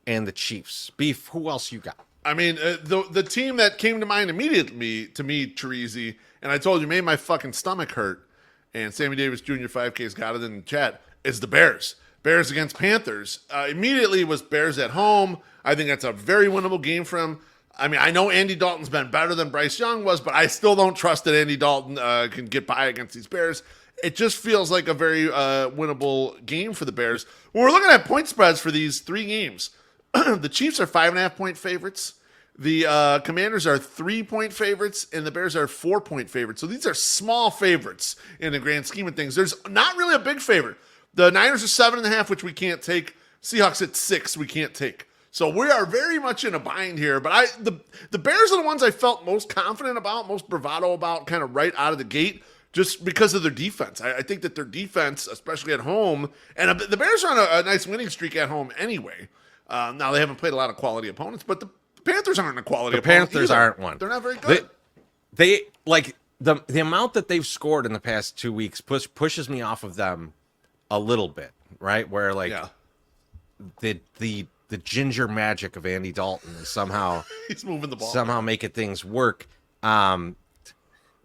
and the Chiefs. Beef, who else you got? I mean, the team that came to mind immediately to me, Teresi, and I told you, made my fucking stomach hurt, and Sammy Davis Jr. 5K's got it in the chat, is the Bears. Bears against Panthers. Immediately was Bears at home. I think that's a very winnable game for them. I mean, I know Andy Dalton's been better than Bryce Young was, but I still don't trust that Andy Dalton can get by against these Bears. It just feels like a very winnable game for the Bears. When we're looking at point spreads for these 3 games, the Chiefs are 5.5-point favorites. The Commanders are 3-point favorites, and the Bears are 4-point favorites. So these are small favorites in the grand scheme of things. There's not really a big favorite. The Niners are 7.5, which we can't take. Seahawks at 6, we can't take. So we are very much in a bind here. But the Bears are the ones I felt most confident about, most bravado about, kind of right out of the gate, just because of their defense. I think that their defense, especially at home, and the Bears are on a nice winning streak at home anyway. Now, they haven't played a lot of quality opponents, but the Panthers aren't a quality opponent. The Panthers aren't one. They're not very good. They like the amount that they've scored in the past 2 weeks pushes me off of them a little bit, right? Where like the ginger magic of Andy Dalton is somehow he's moving the ball, somehow making things work.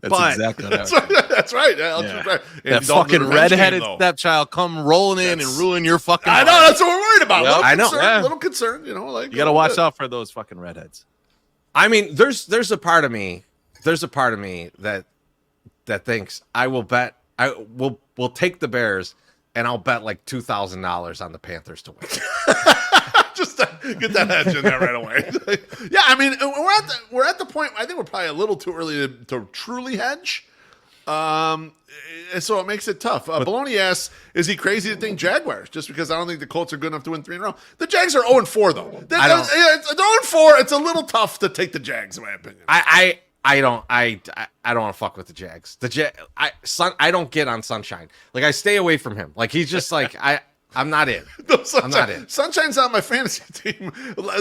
That's exactly what That's right. Yeah, Yeah. right. That fucking redheaded stepchild come rolling in and ruin your fucking. I know. life. That's what we're worried about. Yep. I know. Little concern. You know, like You got to watch out for those fucking redheads. I mean, there's a part of me that thinks I will bet we'll take the Bears and I'll bet like $2,000 on the Panthers to win. Just to get that hedge in there right away. Yeah, I mean, we're at the point. I think we're probably a little too early to truly hedge. And so it makes it tough. Baloney asks, is he crazy to think Jaguars? Just because I don't think the Colts are good enough to win 3 in a row. The Jags are 0-4 though. They're 0-4. It's a little tough to take the Jags, in my opinion. I don't want to fuck with the Jags. I don't get on Sunshine. Like I stay away from him. Like he's just like I'm not in. No, I'm not in. Sunshine's on my fantasy team.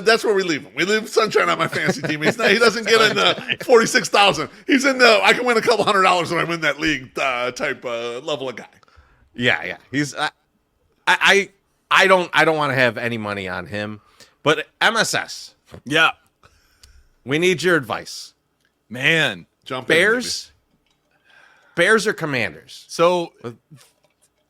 That's where we leave him. We leave Sunshine on my fantasy team. He doesn't get in the 46,000. He's in the I can win a couple $100 when I win that league type level of guy. Yeah. He's I don't want to have any money on him. But MSS, Yeah, we need your advice. man. Jump Bears or Commanders? So,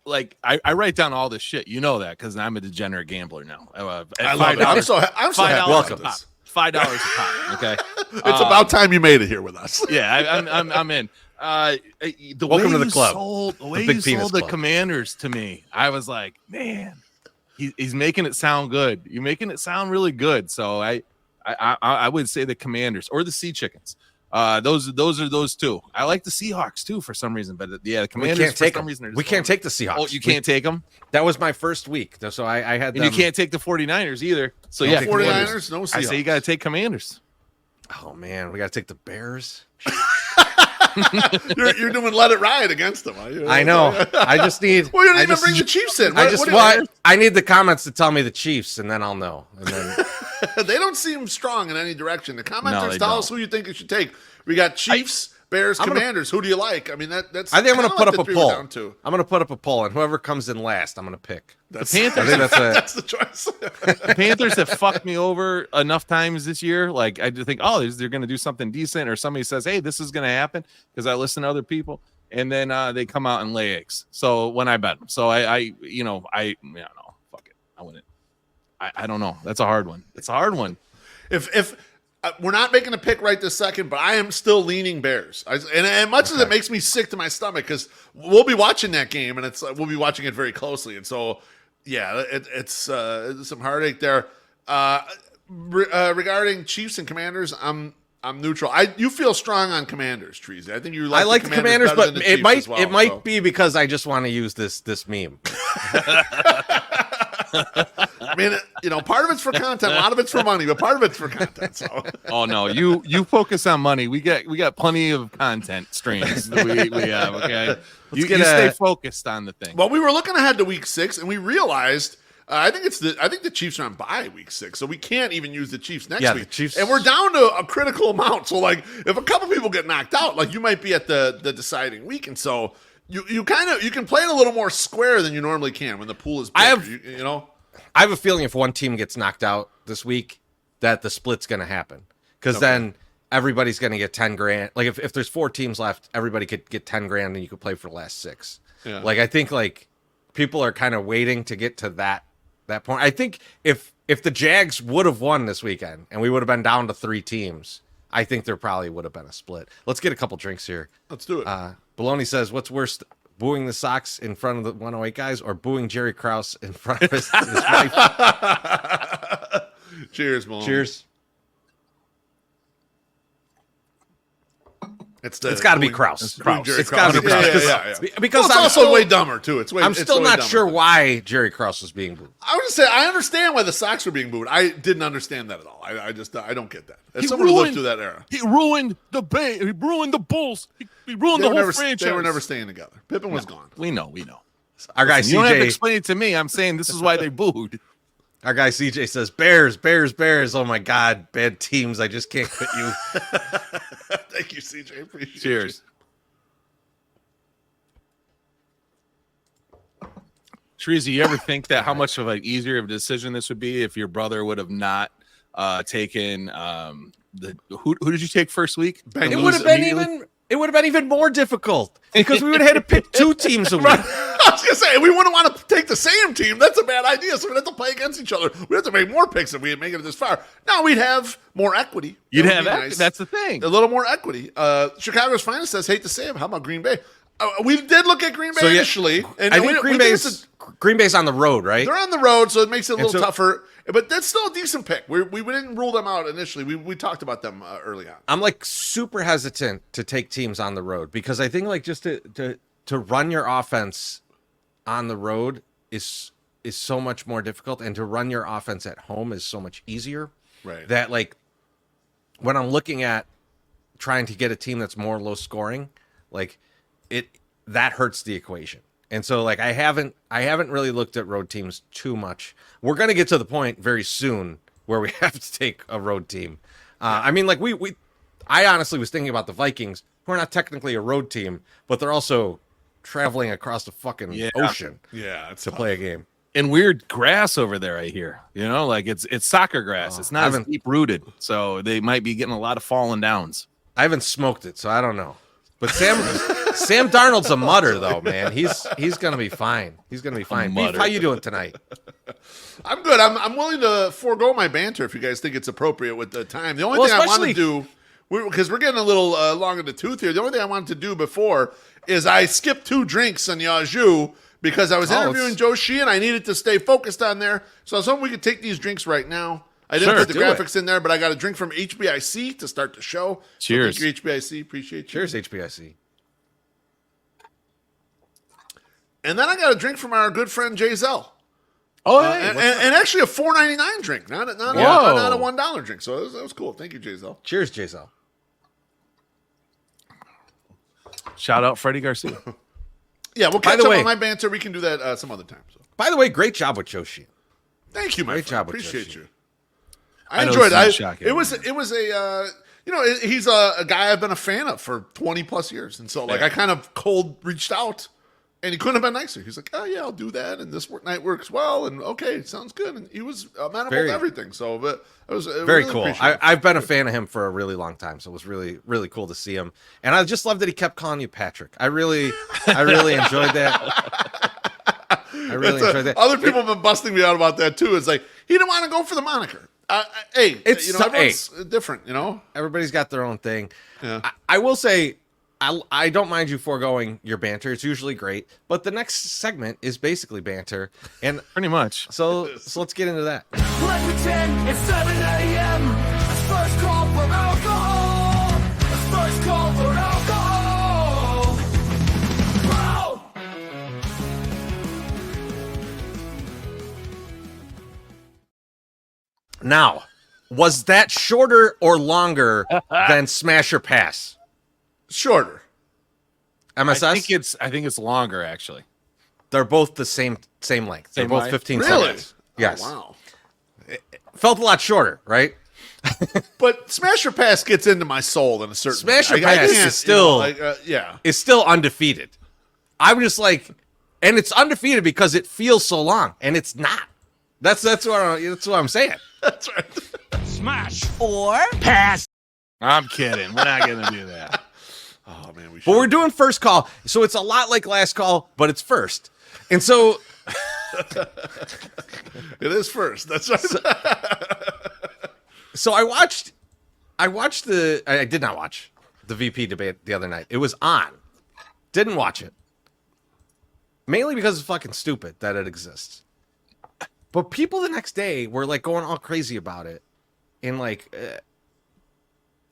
like, I write down all this shit. You know that because I'm a degenerate gambler now. I love it. I'm so happy Welcome. about this. $5 a pop. Okay, It's about time you made it here with us. yeah, I'm in. The Welcome way to the you club. Sold, the way big you penis sold the club. Commanders to me, I was like, man, he's making it sound good. You're making it sound really good. So I would say the Commanders or the Sea Chickens. Those are those two. I like the Seahawks too for some reason, but the We Commanders can't for take some them. reason. We can't take the Seahawks. Oh, you can't take them, That was my first week, so I had them. and you can't take the 49ers either. So Don't yeah, take 49ers, no Seahawks. I say you got to take Commanders. Oh man, we got to take the Bears. You're doing let it ride against them. I know. I just need. Well, you didn't I even just- bring the Chiefs in. I need the comments to tell me the Chiefs, and then I'll know. And then They don't seem strong in any direction. The commenters they tell us don't. who you think you should take. We got Chiefs, Bears, I'm gonna- Commanders. Who do you like? I mean, that's. I think I'm going to kinda put like up a the three we're poll. down to. I'm going to put up a poll, and whoever comes in last, I'm going to pick. That's, The Panthers- I think that's a. that's the choice. The Panthers have fucked me over enough times this year. Like I do think, oh, they're going to do something decent, or somebody says, hey, this is going to happen because I listen to other people, and then they come out and lay eggs. So when I bet them, so I no, fuck it, I wouldn't. I don't know. That's a hard one. It's a hard one. If we're not making a pick right this second, but I am still leaning Bears. And much as it makes me sick to my stomach, because we'll be watching that game, and we'll be watching it very closely. And so, yeah, it's some heartache there. Regarding Chiefs and Commanders, I'm neutral. You feel strong on Commanders, Treasy. I think you like I like the Commanders, better but than the it Chiefs might as well, it might so. be because I just want to use this meme. I mean, part of it's for content, a lot of it's for money, but part of it's for content. So. Oh no, you focus on money. We got plenty of content streams that we have. Okay, you stay focused on the thing. Well, we were looking ahead to week 6, and we realized I think the Chiefs are on bye week 6, so we can't even use the Chiefs next week. The Chiefs, and we're down to a critical amount. So, like, if a couple people get knocked out, like you might be at the deciding week, and so you can play it a little more square than you normally can when the pool is bigger. I have a feeling if one team gets knocked out this week, that the split's going to happen because then everybody's going to get 10 grand. Like if there's 4 teams left, everybody could get 10 grand and you could play for the last 6. Yeah. Like I think like people are kind of waiting to get to that point. I think if the Jags would have won this weekend and we would have been down to 3 teams, I think there probably would have been a split. Let's get a couple drinks here. Let's do it. Baloney says, what's worse, booing the Sox in front of the 108 guys or booing Jerry Krause in front of his wife? Cheers, Malone. Cheers. It's got to be Krause. It's Got to be Yeah, Krause. yeah. Because Well, it's also way dumber too. I'm still not sure why Jerry Krause was being booed. I would just say I understand why the Sox were being booed. I didn't understand that at all. I don't get that. As He someone who lived ruined- through that era, He ruined the Bay. He ruined the Bulls. He ruined the whole franchise. they were never staying together. Pippen was gone. We know. Our guy You don't have to CJ, explain it to me. I'm saying this is why they booed. our guy CJ says, Bears. Oh my God, bad teams. I just can't quit you. Thank you, CJ. Appreciate Cheers. Treasy, you ever think that how much of an easier of a decision this would be if your brother would have not taken who did you take first week? Bengals. It would have been even it would have been even more difficult because we would have had to pick 2 teams a week. I was gonna say we wouldn't want to take the same team. That's a bad idea. So we'd have to play against each other. We'd have to make more picks if we had made it this far. Now we'd have more equity. You'd That would have be that. nice. That's the thing. A little more equity. Chicago's finest says, hate to say it, how about Green Bay? We did look at Green Bay initially. And I think Green Bay's on the road, right? they're on the road, so it makes it a little so- tougher. But that's still a decent pick. We didn't rule them out initially. We talked about them early on. I'm like super hesitant to take teams on the road because I think like just to run your offense on the road is so much more difficult, and to run your offense at home is so much easier. Right. That like when I'm looking at trying to get a team that's more low scoring, like that hurts the equation. And so like I haven't really looked at road teams too much. We're gonna get to the point very soon where we have to take a road team. I mean, like I honestly was thinking about the Vikings, who are not technically a road team, but they're also traveling across the fucking ocean Yeah, to play a game. And weird grass over there, I hear. You know, like it's soccer grass. It's not as deep rooted, so they might be getting a lot of falling downs. I haven't smoked it, so I don't know. But Sam Darnold's a mutter, though, man. He's gonna be fine. He's gonna be fine. Beef, how you doing tonight? I'm good. I'm willing to forego my banter if you guys think it's appropriate with the time. The only thing I want to do, because we're getting a little long in the tooth here, the only thing I wanted to do before is I skipped 2 drinks on Yazoo because I was interviewing Joe Shee and I needed to stay focused on there. So I was hoping we could take these drinks right now. I didn't put the graphics in there, but I got a drink from HBIC to start the show. Cheers. So thank you, HBIC. Appreciate you. Cheers, HBIC. And then I got a drink from our good friend Jay Zell. Oh, and actually a $4.99 drink, not a $1 drink. So that was cool. Thank you, Jay Zell. Cheers, Jay-Zell. shout out Freddie Garcia. Yeah, we'll catch up on my banter. We can do that some other time. So. By the way, great job with Joshi. Thank you, my Great friend. job with Appreciate Joshi. you. I enjoyed it. It was a he's a guy I've been a fan of for 20 plus years, and so like I kind of cold reached out, and he couldn't have been nicer. He's like, oh yeah, I'll do that, and this night works well, and okay, sounds good, and he was amenable to everything. So, but it was very cool. I've been a fan of him for a really long time, so it was really really cool to see him, and I just love that he kept calling you Patrick. I really enjoyed that. I really enjoyed that. Other people have been busting me out about that too. It's like he didn't want to go for the moniker. Hey, everyone's different, Everybody's got their own thing. Yeah. I will say, I don't mind you foregoing your banter. It's usually great, but the next segment is basically banter, and Pretty much. so let's get into that. Let's pretend it's 7 a.m. First call for alcohol. First call for alcohol. Bro! Now, was that shorter or longer than Smash or Pass? Shorter. MSS? I think it's longer actually. They're both the same length. They're Same both length? 15 Really? seconds. Yes. Oh, wow. Felt a lot shorter, right? But Smash or Pass gets into my soul in a certain Smash way. or Pass can't, is still It's still undefeated. I'm just like, and it's undefeated because it feels so long, and it's not. That's what I'm saying. That's right. Smash or pass. I'm kidding. We're not gonna do that. Oh man, we should. But we're doing first call, so it's a lot like last call, but it's first. And so It is first. That's right. So I did not watch the VP debate the other night. It was on. Didn't watch it. Mainly because it's fucking stupid that it exists. But people the next day were like going all crazy about it. And like,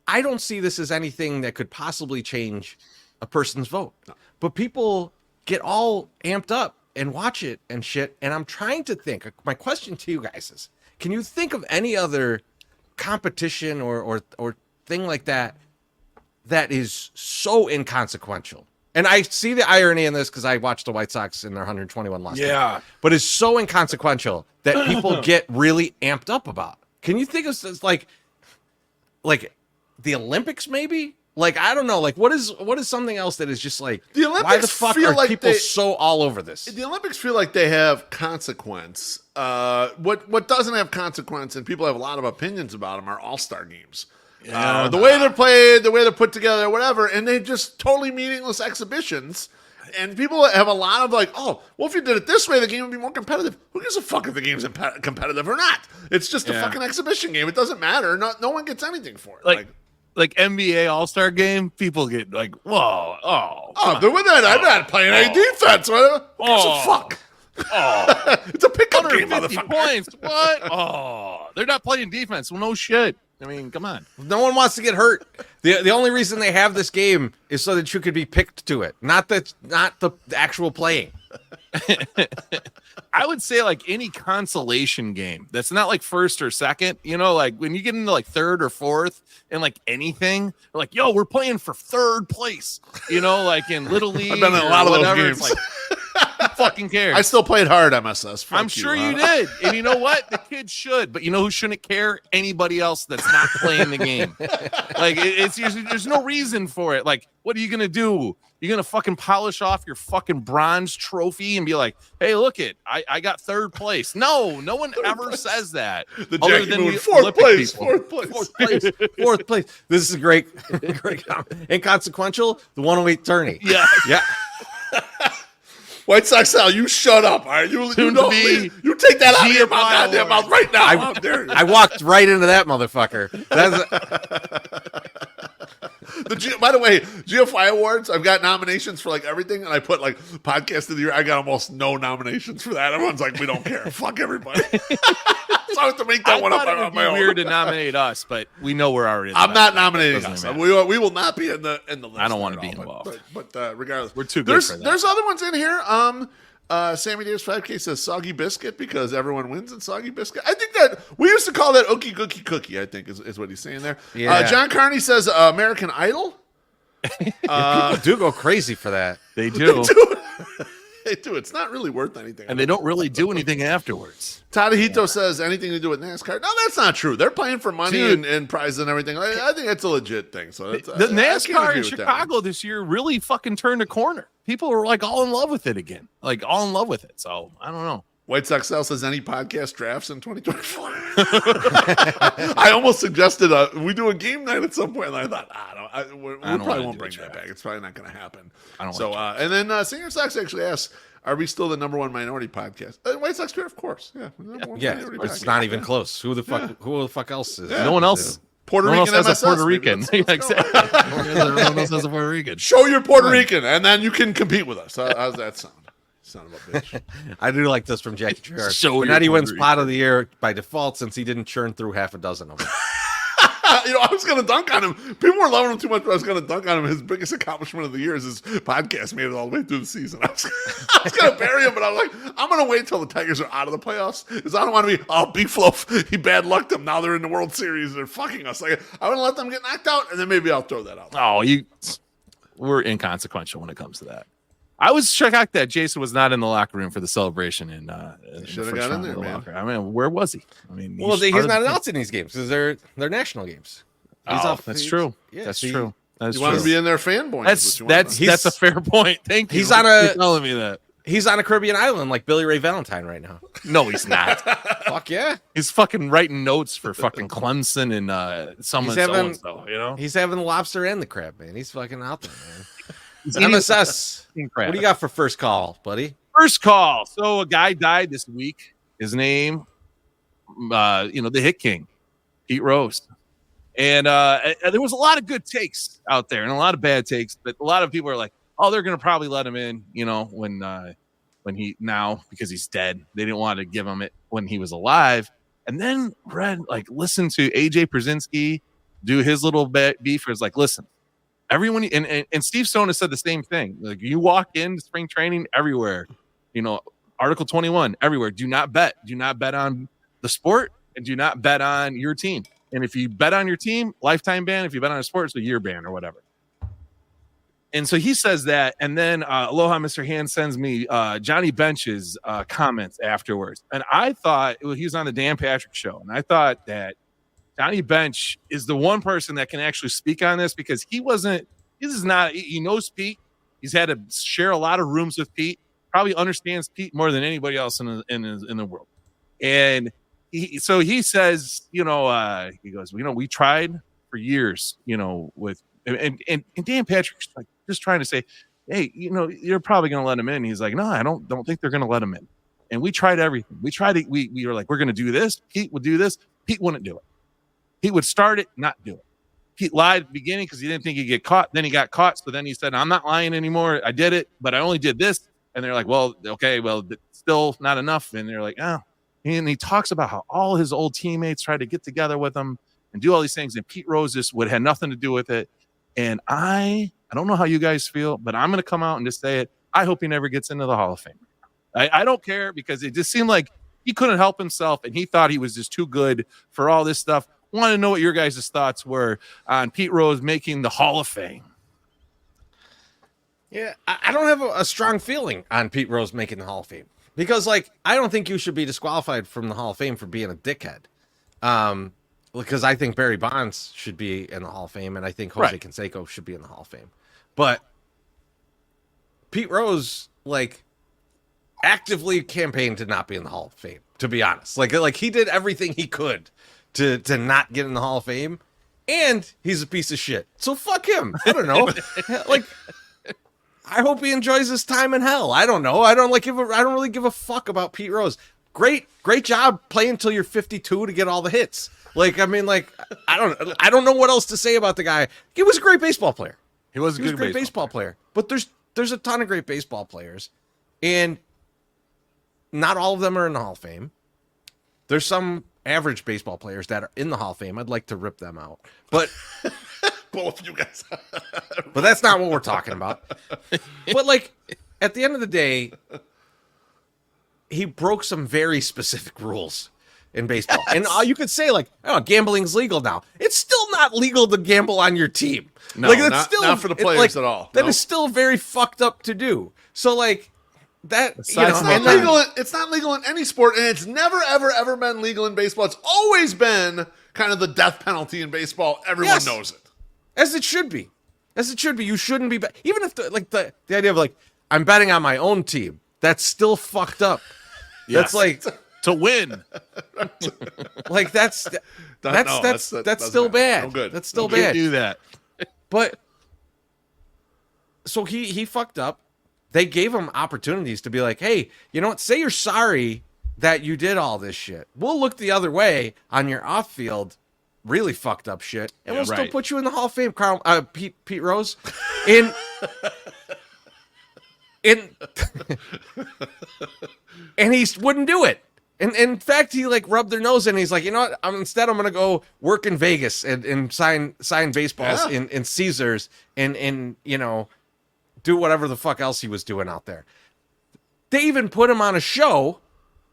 I don't see this as anything that could possibly change a person's vote. But people get all amped up and watch it and shit. And I'm trying to think. My question to you guys is, can you think of any other competition or thing like that is so inconsequential? And I see the irony in this because I watched the White Sox in their 121 loss. Yeah. But it's so inconsequential that people get really amped up about. Can you think of this like the Olympics maybe? Like, I don't know. Like, what is something else that is just like, The Olympics why the fuck feel are like people so all over this? The Olympics feel like they have consequence. What doesn't have consequence, and people have a lot of opinions about them, are all-star games. The way they're played, the way they're put together, whatever, and they just totally meaningless exhibitions. And people have a lot of like, oh, well, if you did it this way, the game would be more competitive. Who gives a fuck if the game's competitive or not? It's just a fucking exhibition game. It doesn't matter. No one gets anything for it. Like NBA All-Star game, people get like, whoa, they're with that. I'm not playing any defense. Who gives a fuck? It's a pickup game, 150 motherfucker. points. What? Oh, they're not playing defense. Well, no shit. I mean, come on. No one wants to get hurt. The only reason they have this game is so that you could be picked to it, not the actual playing. I would say like any consolation game that's not like first or second, like when you get into like third or fourth and like anything, like, yo, we're playing for third place, like in Little League. I've been in a lot of those games. It's like, who fucking cares? I still played hard MSS. I'm sure you did. And you know what? The kids should. But you know who shouldn't care? Anybody else that's not playing the game. Like, there's no reason for it. Like, what are you going to do? You're going to fucking polish off your fucking bronze trophy and be like, hey, look it. I got third place. No one ever says that. The Jackie Moon, fourth place. This is a great comment. Inconsequential, the 108 tourney. Yeah. Yeah. White Sox Sal, you shut up. All right? You take that out of your goddamn mouth right now. I walked right into that motherfucker. By the way, GFY Awards, I've got nominations for like everything, and I put like podcast of the year. I got almost no nominations for that. Everyone's like, we don't care. Fuck everybody. So I have to make that one up on my own. Weird to nominate us, but we know we're already. I'm not nominating us. We will not be in the list. I don't want to be involved. But regardless, we're too good for that. There's other ones in here. Sammy Davis 5K says Soggy Biscuit because everyone wins in Soggy Biscuit. I think that we used to call that Ookie Gookie Cookie, I think is what he's saying there. Yeah. John Carney says American Idol. People do go crazy for that. They do. They do. It's not really worth anything. And they don't really do anything afterwards. Tadahito says anything to do with NASCAR. No, that's not true. They're playing for money and prizes and everything. I think that's a legit thing. So the NASCAR in Chicago this year really fucking turned a corner. People are like all in love with it again. Like all in love with it. So I don't know. White Sox Sal says any podcast drafts in 2024. I almost suggested we do a game night at some point, and I thought, we probably won't bring that back. It's probably not going to happen. And then Singer Sox actually asks, are we still the number one minority podcast? White Sox Twitter, of course. Yeah. It's not even close. Who the fuck else is? No one else. Puerto Rican has MSS, a Puerto Rican. Exactly. No one else has a Puerto Rican. Show your Puerto Rican, and then you can compete with us. How's that sound? Son of a bitch. I do like this from Jackie Trevor. Bernardi wins pot of the year by default since he didn't churn through half a dozen of them. I was going to dunk on him. People were loving him too much, but I was going to dunk on him. His biggest accomplishment of the year is his podcast made it all the way through the season. I was going to bury him, but I was like, I'm going to wait till the Tigers are out of the playoffs because I don't want to be, beef loaf. He bad lucked them. Now they're in the World Series. They're fucking us. Like, I want to let them get knocked out, and then maybe I'll throw that out. We're inconsequential when it comes to that. I was shocked that Jason was not in the locker room for the celebration. Should have got in there, man. I mean, where was he? I mean, he's not announcing these games because they're national games. That's true. Yeah, that's true. That's you true. want to be in there fanboy. That's a fair point. Thank you. He's telling me that. He's on a Caribbean island like Billy Ray Valentine right now. No, he's not. Fuck yeah. He's fucking writing notes for fucking Clemson and someone so. He's having the lobster and the crab, man. He's fucking out there, man. MSS. What do you got for first call, buddy? First call. So a guy died this week. His name, the Hit King, Pete Rose. And there was a lot of good takes out there and a lot of bad takes, but a lot of people are like, oh, they're going to probably let him in, when he now, because he's dead. They didn't want to give him it when he was alive. And then listen to AJ Przinsky do his little beef. It's like, listen, everyone, and Steve Stone has said the same thing. Like, you walk into spring training everywhere, Article 21 everywhere. Do not bet. Do not bet on the sport, and do not bet on your team. And if you bet on your team, lifetime ban. If you bet on a sport, it's a year ban or whatever. And so he says that, and then Aloha Mr. Hand sends me Johnny Bench's comments afterwards. And I thought he was on the Dan Patrick Show, and I thought that Johnny Bench is the one person that can actually speak on this because he knows Pete. He's had to share a lot of rooms with Pete, probably understands Pete more than anybody else in the world. And he says, he goes, we tried for years, with and Dan Patrick's like just trying to say, hey, you're probably going to let him in. He's like, no, I don't think they're going to let him in. And we tried everything. We were like, we're going to do this. Pete would do this. Pete wouldn't do it. He would start it, not do it. Pete lied at the beginning because he didn't think he'd get caught. Then he got caught. So then he said, I'm not lying anymore. I did it, but I only did this. And they're like, well, okay, well, still not enough. And they're like, oh. And he talks about how all his old teammates tried to get together with him and do all these things. And Pete Rose just had nothing to do with it. And I don't know how you guys feel, but I'm going to come out and just say it. I hope he never gets into the Hall of Fame. I don't care because it just seemed like he couldn't help himself and he thought he was just too good for all this stuff. Want to know what your guys' thoughts were on Pete Rose making the Hall of Fame. Yeah, I don't have a strong feeling on Pete Rose making the Hall of Fame because, I don't think you should be disqualified from the Hall of Fame for being a dickhead. Because I think Barry Bonds should be in the Hall of Fame, and I think Jose Canseco should be in the Hall of Fame. But Pete Rose, actively campaigned to not be in the Hall of Fame, to be honest. Like he did everything he could to not get in the Hall of Fame, and he's a piece of shit. So fuck him. I don't know. I hope he enjoys his time in hell. I don't know. I don't really give a fuck about Pete Rose. Great job playing until you're 52 to get all the hits. I don't know what else to say about the guy. He was a great baseball player. He was a great baseball player. But there's a ton of great baseball players, and not all of them are in the Hall of Fame. There's some average baseball players that are in the Hall of Fame. I'd like to rip them out, but both you guys. But that's not what we're talking about. But at the end of the day, he broke some very specific rules in baseball. Yes. And you could say gambling's legal now. It's still not legal to gamble on your team. No, not for the players at all. That is still very fucked up to do. So that it's not legal. It's not legal in any sport, and it's never ever been legal in baseball. It's always been kind of the death penalty in baseball. Everyone knows it. As it should be. You shouldn't be even if the idea of I'm betting on my own team. That's still fucked up. Yes. That's to win. That's still bad. No good. That's still bad. Can't do that. But so he fucked up. They gave him opportunities to be like, hey, you know what? Say you're sorry that you did all this shit. We'll look the other way on your off-field really fucked up shit, and we'll still put you in the Hall of Fame, Pete Rose. And he wouldn't do it. And in fact, he like rubbed their nose in. He's like, you know what? I'm gonna go work in Vegas and sign baseballs in Caesars and you know, do whatever the fuck else he was doing out there. They even put him on a show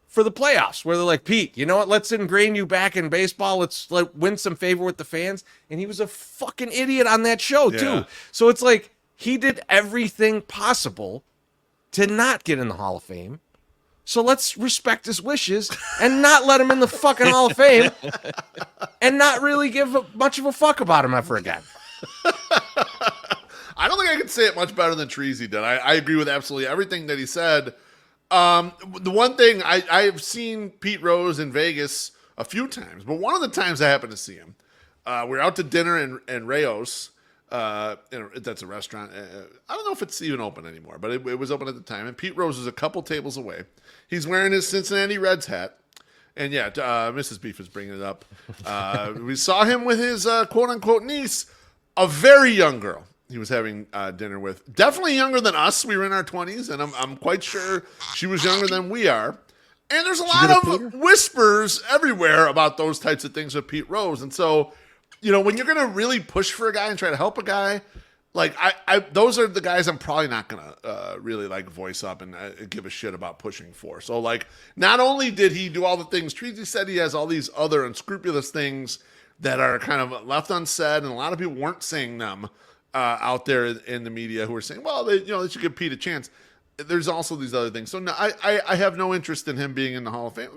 for the playoffs where they're like, Pete, you know what? Let's ingrain you back in baseball. Let's win some favor with the fans. And he was a fucking idiot on that show too. So it's like he did everything possible to not get in the Hall of Fame. So let's respect his wishes and not let him in the fucking Hall of Fame and not really give much of a fuck about him ever again. I don't think I could say it much better than Treasy did. I agree with absolutely everything that he said. The one thing, I've seen Pete Rose in Vegas a few times, but one of the times I happened to see him, we're out to dinner in Rayos. That's a restaurant. I don't know if it's even open anymore, but it was open at the time. And Pete Rose was a couple tables away. He's wearing his Cincinnati Reds hat. And yeah, Mrs. Beef is bringing it up. We saw him with his quote-unquote niece, a very young girl he was having dinner with. Definitely younger than us. We were in our 20s, and I'm quite sure she was younger than we are. And there's a lot of whispers everywhere about those types of things with Pete Rose. And so, you know, when you're going to really push for a guy and try to help a guy, like those are the guys I'm probably not going to really like voice up and give a shit about pushing for. So like, not only did he do all the things, Treasy said he has all these other unscrupulous things that are kind of left unsaid, and a lot of people weren't saying them out there in the media who were saying, well, they should give Pete a chance. There's also these other things. So no, I have no interest in him being in the Hall of Fame.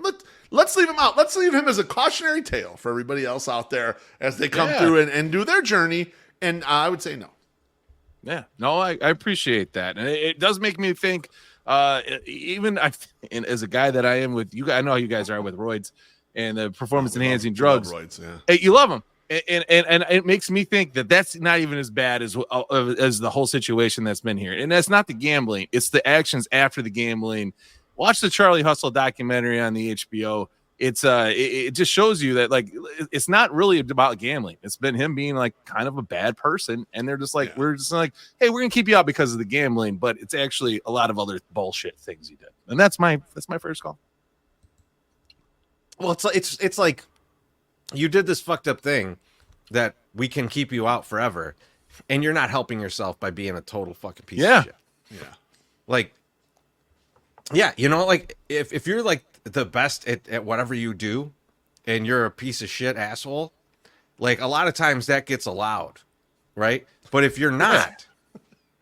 Let's leave him out. Let's leave him as a cautionary tale for everybody else out there as they come through and do their journey. And I would say no. Yeah, no, I appreciate that. And it does make me think, even as a guy that I am with you, I know how you guys are with roids and the performance-enhancing drugs. Roids, yeah. Hey, you love them. And it makes me think that that's not even as bad as the whole situation that's been here. And that's not the gambling. It's the actions after the gambling. Watch the Charlie Hustle documentary on the HBO. It just shows you that like it's not really about gambling. It's been him being like kind of a bad person, and they're just like we're just like, hey, we're gonna keep you out because of the gambling, but it's actually a lot of other bullshit things he did, and that's my first call. Well, it's like you did this fucked up thing that we can keep you out forever, and you're not helping yourself by being a total fucking piece of shit. Yeah. Like, yeah, you know, like if you're like the best at whatever you do and you're a piece of shit asshole, like a lot of times that gets allowed, right? But if you're not,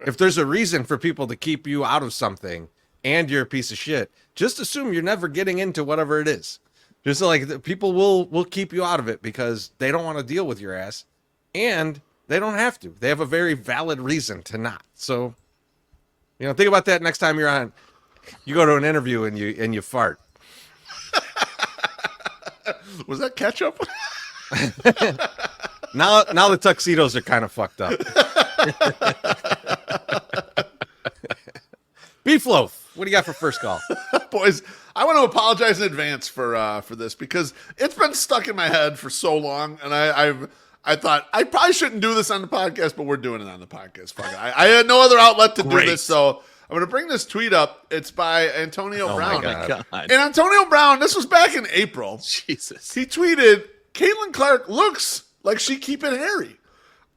if there's a reason for people to keep you out of something and you're a piece of shit, just assume you're never getting into whatever it is. Just like people will keep you out of it because they don't want to deal with your ass, and they don't have to. They have a very valid reason to not. So, you know, think about that next time you go to an interview and you fart. Was that ketchup? Now the tuxedos are kind of fucked up. Beef loaf. What do you got for first call? Boys, I want to apologize in advance for this because it's been stuck in my head for so long, and I thought I probably shouldn't do this on the podcast, but we're doing it on the podcast. Fuck it. I had no other outlet to do this, so I'm going to bring this tweet up. It's by Antonio Brown. My God. And Antonio Brown, this was back in April. Jesus. He tweeted, Caitlin Clark looks like she keep it hairy.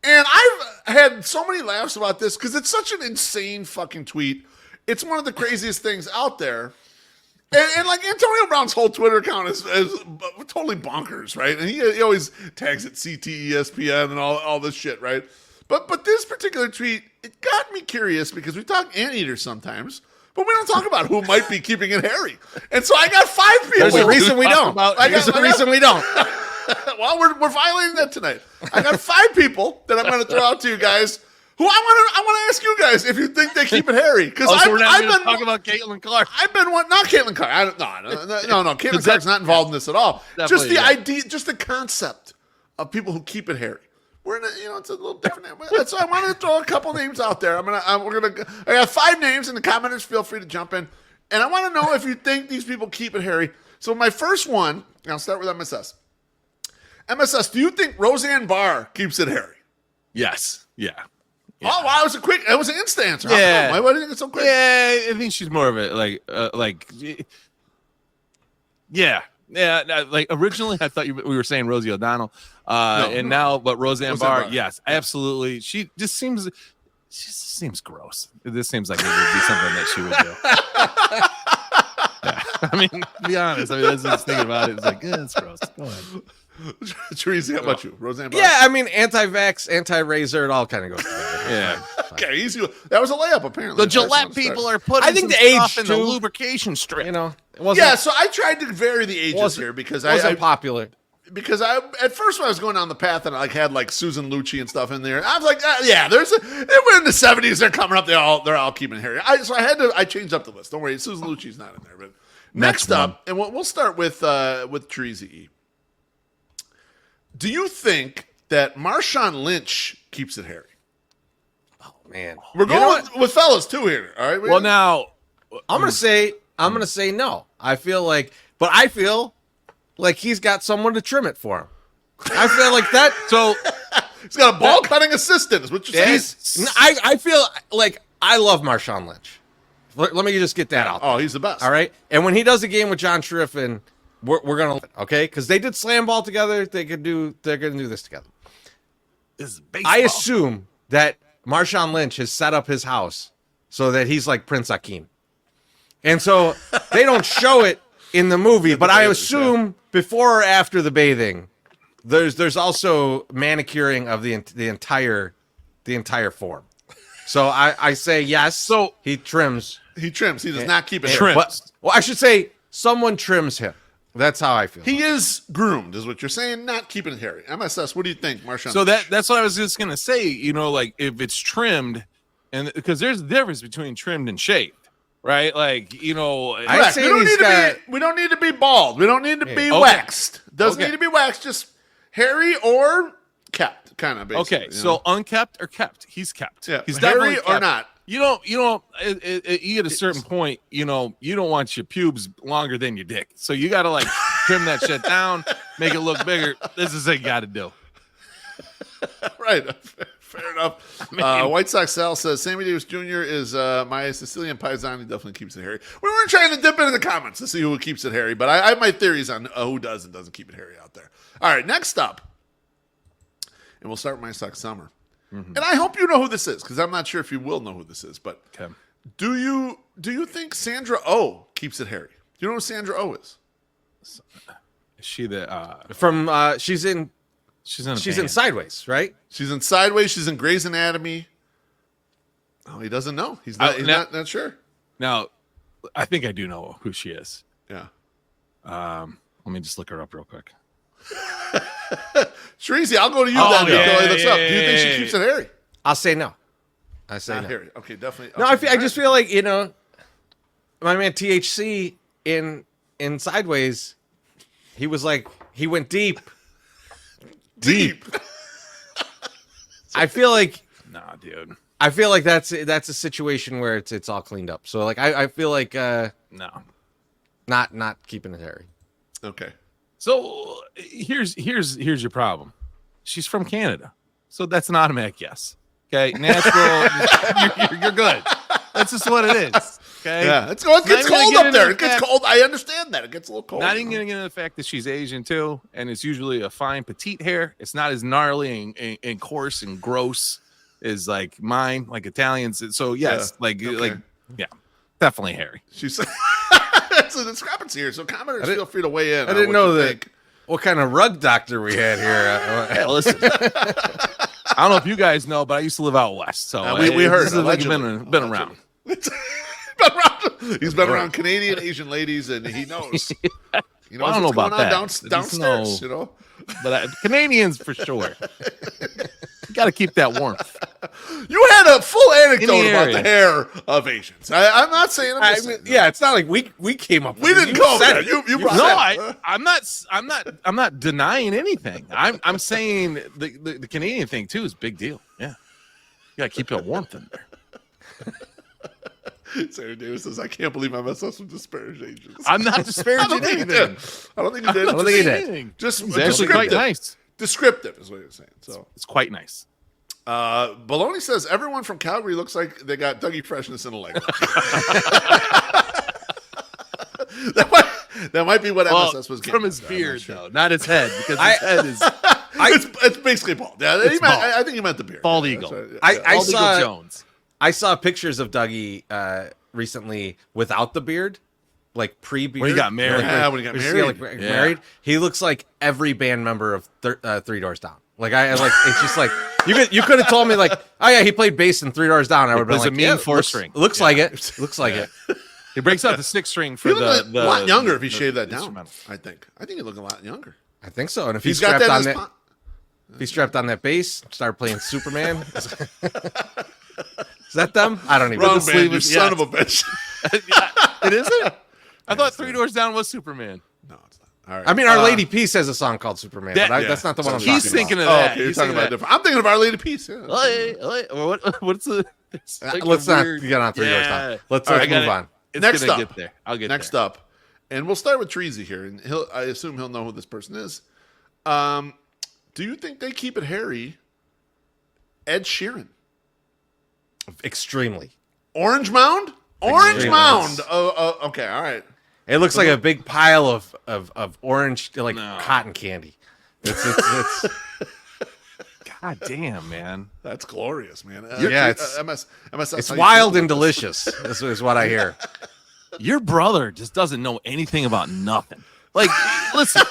And I've had so many laughs about this because it's such an insane fucking tweet. It's one of the craziest things out there. And like Antonio Brown's whole Twitter account is totally bonkers, right? And he always tags it CTESPN and all this shit, right? But this particular tweet, it got me curious because we talk anteaters sometimes, but we don't talk about who might be keeping it hairy. And so I got 5 people. There's a reason we don't. There's a reason we don't. Well, we're violating that tonight. I got 5 people that I'm going to throw out to you guys. Who I want to ask you guys if you think they keep it hairy because we're not going to talk about Caitlin Clark. I've been not Caitlin Clark. No. Caitlin Clark's not involved in this at all. Just the idea, just the concept of people who keep it hairy. We're in it's a little different. So I wanted to throw a couple names out there. I got 5 names, and the commenters feel free to jump in. And I want to know if you think these people keep it hairy. So my first one, and I'll start with MSS. MSS, do you think Roseanne Barr keeps it hairy? Yes. Yeah. Oh wow, it was an instant answer. Yeah. Why do you think it's so quick? Yeah, I think she's more of it like originally I thought we were saying Rosie O'Donnell, now Roseanne Barr, yes, absolutely. She just seems gross. This seems like it would be something that she would do. Yeah. I mean, to be honest, as I was thinking about it, it's like, it's gross. Go ahead. Teresa, how about you? Roseanne Barr? Yeah, I mean, anti-vax, anti-razor, it all kind of goes together. Yeah. Okay, easy. That was a layup, apparently. The Gillette people are putting some stuff in the lubrication strip. You know, so I tried to vary the ages here because I wasn't popular. Because at first when I was going down the path and I had like Susan Lucci and stuff in there, I was like, they were in the 70s. They're coming up. They're all keeping it hairy. So I changed up the list. Don't worry, Susan Lucci's not in there. But next up, and we'll start with Teresa E. Do you think that Marshawn Lynch keeps it hairy? Oh man, we're going with fellas too here. All right. Well, now I'm gonna say no. I feel like he's got someone to trim it for him. I feel like that. So he's got a ball cutting assistant. Is what you're saying? I feel like I love Marshawn Lynch. Let me just get that out. Oh, he's the best. All right. And when he does a game with John Shriffen, we're gonna because they did slam ball together. They're gonna do this together. This is baseball. I assume that Marshawn Lynch has set up his house so that he's like Prince Akeem, and so they don't show it in the movie. But I assume before or after the bathing, there's also manicuring of the entire form. So I say yes. So he trims. He trims. He does not keep it hairy. Well, I should say someone trims him. That's how I feel. He is groomed, is what you're saying, not keeping it hairy. MSS, what do you think, Marshawn? So that's what I was just gonna say. Like if it's trimmed, and because there's a difference between trimmed and shaved, right? Like we don't need to be bald. We don't need to be waxed. Doesn't need to be waxed. Just hairy or kept, kind of. Okay, so unkept or kept? He's kept. Yeah, He's hairy definitely kept. or not. You at a certain point, you don't want your pubes longer than your dick. So you got to like trim that shit down, make it look bigger. This is what you got to do. Right. Fair enough. White Sox Sal says Sammy Davis Jr. is my Sicilian paisan. He definitely keeps it hairy. We weren't trying to dip into the comments to see who keeps it hairy, but I have my theories on who does and doesn't keep it hairy out there. All right, next up, and we'll start with my Sox Summer. And I hope you know who this is, because I'm not sure if you will know who this is. But do you think Sandra Oh keeps it hairy? Do you know who Sandra Oh is? Is she the From she's in band. Sideways, right? She's in Sideways. She's in Grey's Anatomy. Oh, he doesn't know. He's not. He's not sure. Now, I think I do know who she is. Yeah. Let me just look her up real quick. Shreezy, I'll go to you then. Until he looks up. Do you think she keeps it hairy? I'll say no. I say Not no. hairy. Okay, definitely. No, I just feel like my man THC in Sideways, he was like he went deep. Deep. I feel like Nah, dude. I feel like that's a situation where it's all cleaned up. So like I feel like No. not keeping it hairy. Okay. So here's your problem. She's from Canada, so that's an automatic yes. Okay, natural. you're good. That's just what it is. Okay. Yeah, it gets cold up there. It gets cold. I understand that. It gets a little cold. Not even going to get into the fact that she's Asian too, and it's usually a fine petite hair. It's not as gnarly and coarse and gross as like mine, like Italians. So yes, yeah, definitely hairy. She's. It's a discrepancy here, so commenters feel free to weigh in. I didn't know that. What kind of rug doctor we had here? Hey, listen. I don't know if you guys know, but I used to live out west, so we heard. Been around. He's been around Canadian Asian ladies, and he knows. You know, I don't know about that. Downstairs, you know. But Canadians for sure. You got to keep that warmth. You had a full anecdote about the hair of Asians. I'm not saying. Yeah, it's not like we came up. We didn't go there. You brought no, I'm not denying anything. I'm saying the Canadian thing too is a big deal. Yeah, you got to keep that warmth in there. Sarah Davis says, "I can't believe I messed up some disparaging Asians." I'm not disparaging anything. I don't think you did. I don't think you did. Just it's actually quite nice. Descriptive is what you're saying. So it's quite nice. Baloney says everyone from Calgary looks like they got Dougie Freshness in a leg. that might be what MSS was getting from his beard, though, not his head, because his head is. It's basically bald. Yeah, I think he meant the beard. Bald eagle. Right. I Bald saw Eagle Jones. I saw pictures of Dougie recently without the beard, like pre-beard. When he got married. When he got married. Married. He looks like every band member of Three Doors Down. Like it's just like you could have told me like, oh yeah, he played bass in Three Doors Down. I would have been like, a mean four string. Looks like it. Looks like it. He breaks out the six string for he look the a lot younger if he shaved that down. I think he look a lot younger. I think so. And if he's strapped got on that. If he strapped on that bass, started playing Superman. Is that them? I don't even Wrong know. band, you son of a bitch. It isn't? I thought Three Doors Down was Superman. No, it's not. All right. I mean, Our Lady Peace has a song called Superman. But that's not the one I'm talking He's thinking about. of that. Okay, you're talking about different. I'm thinking of Our Lady Peace. Yeah. What's the? Let's not get on Three Doors Down. Let's move on. Next up. Get there. I'll get Next there. up. And we'll start with Treasy here. And I assume he'll know who this person is. Do you think they keep it hairy? Ed Sheeran. Extremely. Orange Mound? Orange Mound. Oh, okay. All right. It looks like a big pile of orange, like cotton candy. It's God damn, man. That's glorious, man. it's wild and delicious. Is what I hear. Your brother just doesn't know anything about nothing. Like, listen,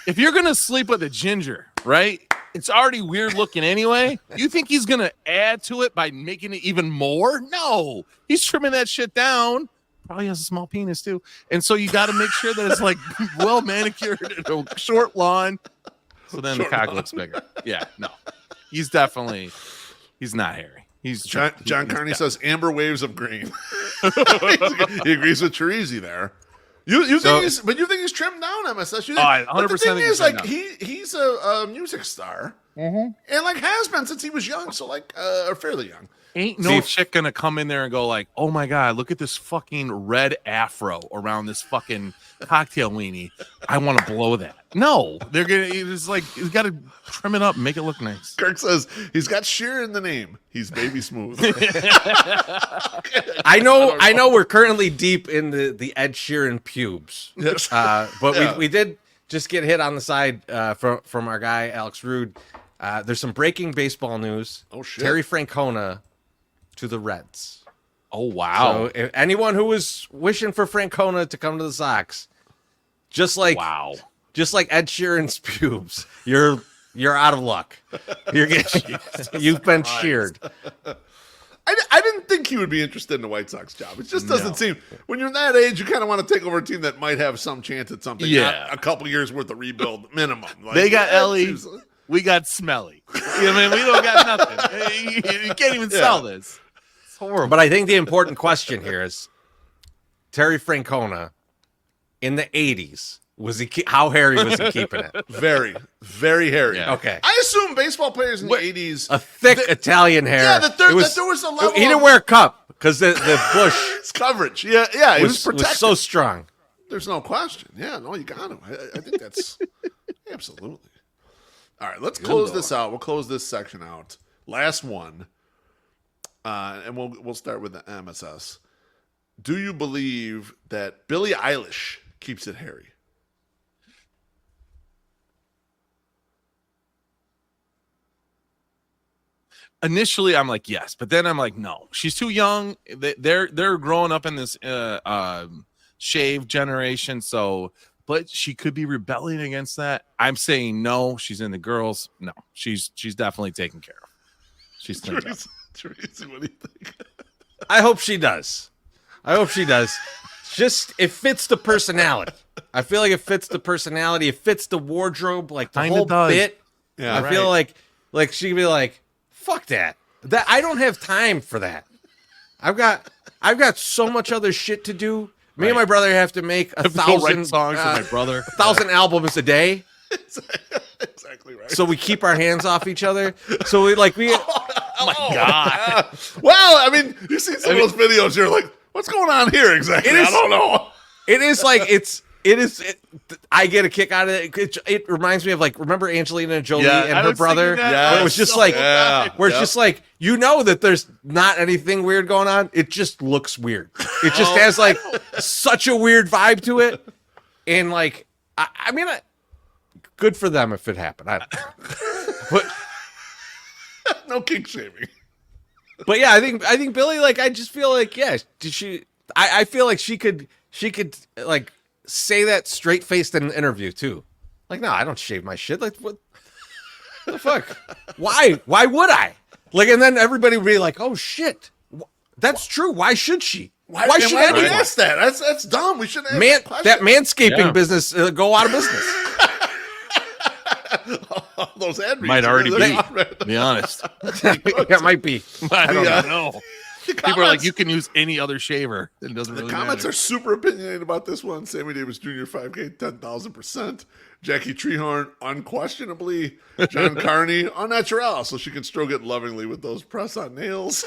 if you're gonna sleep with a ginger, right? It's already weird looking anyway. You think he's gonna add to it by making it even more? No, he's trimming that shit down. Probably has a small penis too, and so you got to make sure that it's like well manicured and a short lawn. So then the cock looks bigger. Yeah, no, he's not hairy. John Carney says amber waves of green. He agrees with Terezi there. You think he's trimmed down, MSS? You think, 100% but the thing think is, he's like, trimmed he's a music star, and like has been since he was young, so like, or fairly young. Ain't no chick gonna come in there and go like, oh my god, look at this fucking red afro around this fucking cocktail weenie. I want to blow that. No, they're gonna. It's like you got to trim it up, and make it look nice. Kirk says he's got sheer in the name. He's baby smooth. I know. We're currently deep in the Ed Sheeran pubes, Yes. but we did just get hit on the side from our guy Alex Rude. There's some breaking baseball news. Oh shit! Terry Francona to the Reds. Oh wow! So if anyone who was wishing for Francona to come to the Sox, just like Ed Sheeran's pubes, you're out of luck. You've been sheared. I didn't think he would be interested in the White Sox job. It just doesn't seem. When you're that age, you kind of want to take over a team that might have some chance at something. Yeah, not a couple years worth of rebuild minimum. Like, they got Ellie. We got Smelly. You know what I mean? We don't got nothing. You can't even sell this. It's horrible. But I think the important question here is Terry Francona in the 80s. How hairy was he keeping it? Very, very hairy. Yeah. Okay. I assume baseball players in the 80s. A thick Italian hair. Yeah, that there was a level. He didn't wear a cup because the bush It's coverage. Yeah, he was protected. was so strong. There's no question. Yeah, no, you got him. I think that's absolutely. All right, let's close this out. We'll close this section out. Last one, and we'll start with the MSS. Do you believe that Billie Eilish keeps it hairy? Initially, I'm like yes, but then I'm like no. She's too young. They're growing up in this shave generation, so. But she could be rebelling against that. I'm saying no. She's in the girls. No, she's definitely taken care of. She's Teresa, what do you think? I hope she does. Just it fits the personality. I feel like it fits the personality. It fits the wardrobe, like the Kinda whole does. bit. Yeah, I feel like she could be like, fuck that. That I don't have time for that. I've got so much other shit to do. Me and my brother have to make a thousand songs for my brother. 1,000 albums a day. Exactly right. So we keep our hands off each other. So we Oh my god! Well, I mean, you see some of those videos, you're like, what's going on here exactly? I don't know. It is like I get a kick out of it. It reminds me of like, remember Angelina Jolie and her brother? Yeah, it was just like, where it's just like, you know that there's not anything weird going on. It just looks weird. It just has like such a weird vibe to it. And like, I mean, good for them if it happened. I don't know. But no kink shaming. But yeah, I think Billy, like, I just feel like, yeah, I feel like she could like say that straight faced in an interview too. Like, no, I don't shave my shit. Like, what the fuck? Why would I? Like, and then everybody would be like, oh shit, that's true. Why should she? Why should we anyone? ask that? That's dumb. We shouldn't ask that manscaping business go out of business. Those ad reads Might already they're be. not read. To be honest, It might be. I don't Yeah. know. The People are like, comments- you can use any other shaver. It doesn't The really comments matter. are super opinionated about this one. Sammy Davis Jr. 5K 10,000%. Jackie Treehorn unquestionably. John Carney unnatural, so she can stroke it lovingly with those press-on nails.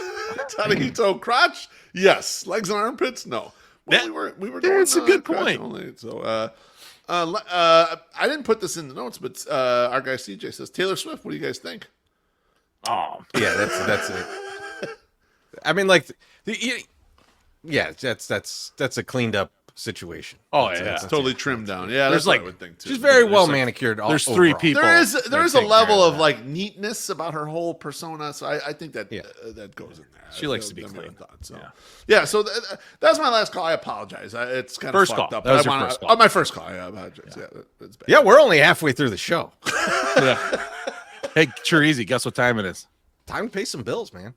Tadahito crotch, yes. Legs and armpits, no. Well, we were doing That's a good crotch point. only, so I didn't put this in the notes, but our guy CJ says Taylor Swift. What do you guys think? Oh, Yeah, that's it. I mean, like, that's a cleaned up situation. oh That's- yeah. that's Totally trimmed down. Yeah, There's that's what like- I would think too. She's very well like- manicured. There's overall. 3 people. There is that a take level care of that. like neatness about her whole persona, so I think that that goes in there. She likes to be That never clean. thought, so. Yeah. Yeah, so that's my last call. I apologize. It's kind of First fucked call. up. That was but I your wanna- first call. Oh, my first call. Yeah, I apologize. Yeah, that's bad. Yeah, we're only halfway through the show. Yeah. Hey, sure, easy. Guess what time it is? Time to pay some bills, man.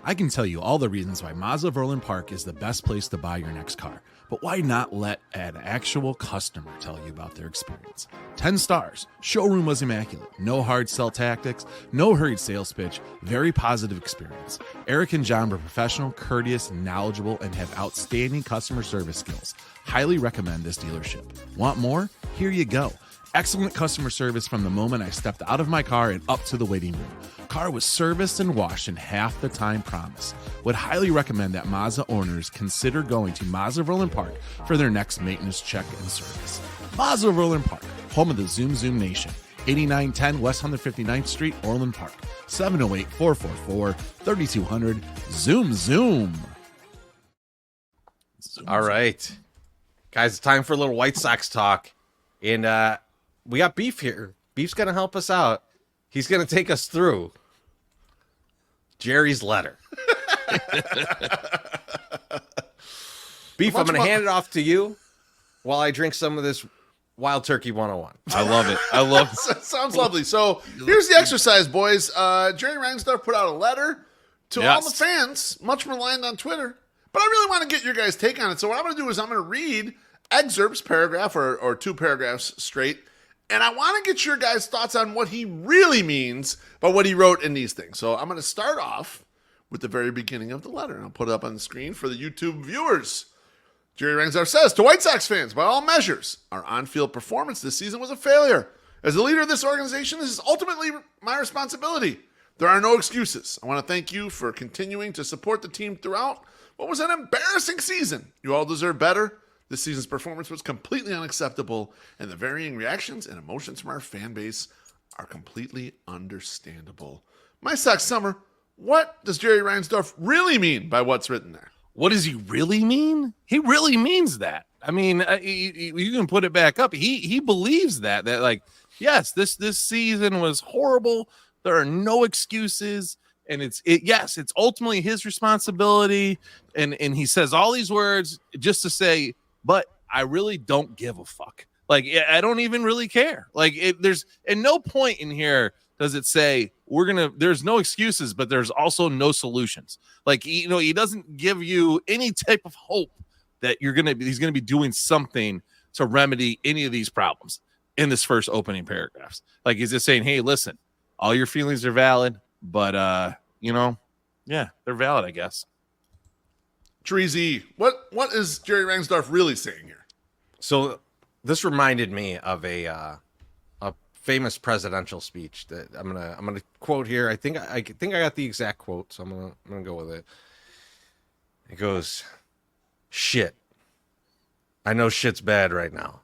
I can tell you all the reasons why Mazda of Orland Park is the best place to buy your next car. But why not let an actual customer tell you about their experience? 10 stars. Showroom was immaculate. No hard sell tactics. No hurried sales pitch. Very positive experience. Eric and John were professional, courteous, knowledgeable, and have outstanding customer service skills. Highly recommend this dealership. Want more? Here you go. Excellent customer service from the moment I stepped out of my car and up to the waiting room. Car was serviced and washed in half the time promised. Would highly recommend that Mazda owners consider going to Mazda Roland Park for their next maintenance check and service. Mazda Roland Park, home of the Zoom Zoom Nation. 8910 West 159th Street, Orland Park. 708-444-3200. Zoom Zoom. All right. Guys, it's time for a little White Sox talk. And we got Beef here. Beef's going to help us out. He's going to take us through Jerry's letter. Beef, I'm going to hand it off to you while I drink some of this Wild Turkey 101. I love it. I love it. Sounds lovely. So here's the exercise, boys. Jerry Reinsdorf put out a letter to all the fans, much maligned on Twitter. But I really want to get your guys' take on it. So what I'm going to do is I'm going to read excerpts, paragraph or two paragraphs straight. And I want to get your guys' thoughts on what he really means by what he wrote in these things. So I'm going to start off with the very beginning of the letter. And I'll put it up on the screen for the YouTube viewers. Jerry Reinsdorf says, to White Sox fans, by all measures, our on-field performance this season was a failure. As the leader of this organization, this is ultimately my responsibility. There are no excuses. I want to thank you for continuing to support the team throughout what was an embarrassing season. You all deserve better. This season's performance was completely unacceptable, and the varying reactions and emotions from our fan base are completely understandable. My Sox Summer, what does Jerry Reinsdorf really mean by what's written there? What does he really mean? He really means that. I mean, you can put it back up. He believes that like, yes, this season was horrible. There are no excuses. And it's ultimately his responsibility. And he says all these words just to say, but I really don't give a fuck. Like, I don't even really care. Like, there's at no point in here does it say there's no excuses, but there's also no solutions. Like, he doesn't give you any type of hope that he's going to be doing something to remedy any of these problems in this first opening paragraphs. Like, he's just saying, hey, listen, all your feelings are valid, but, they're valid, I guess. Treasy, what is Jerry Reinsdorf really saying here? So this reminded me of a famous presidential speech that I'm gonna quote here. I think I got the exact quote, so I'm gonna go with it. It goes, "Shit, I know shit's bad right now,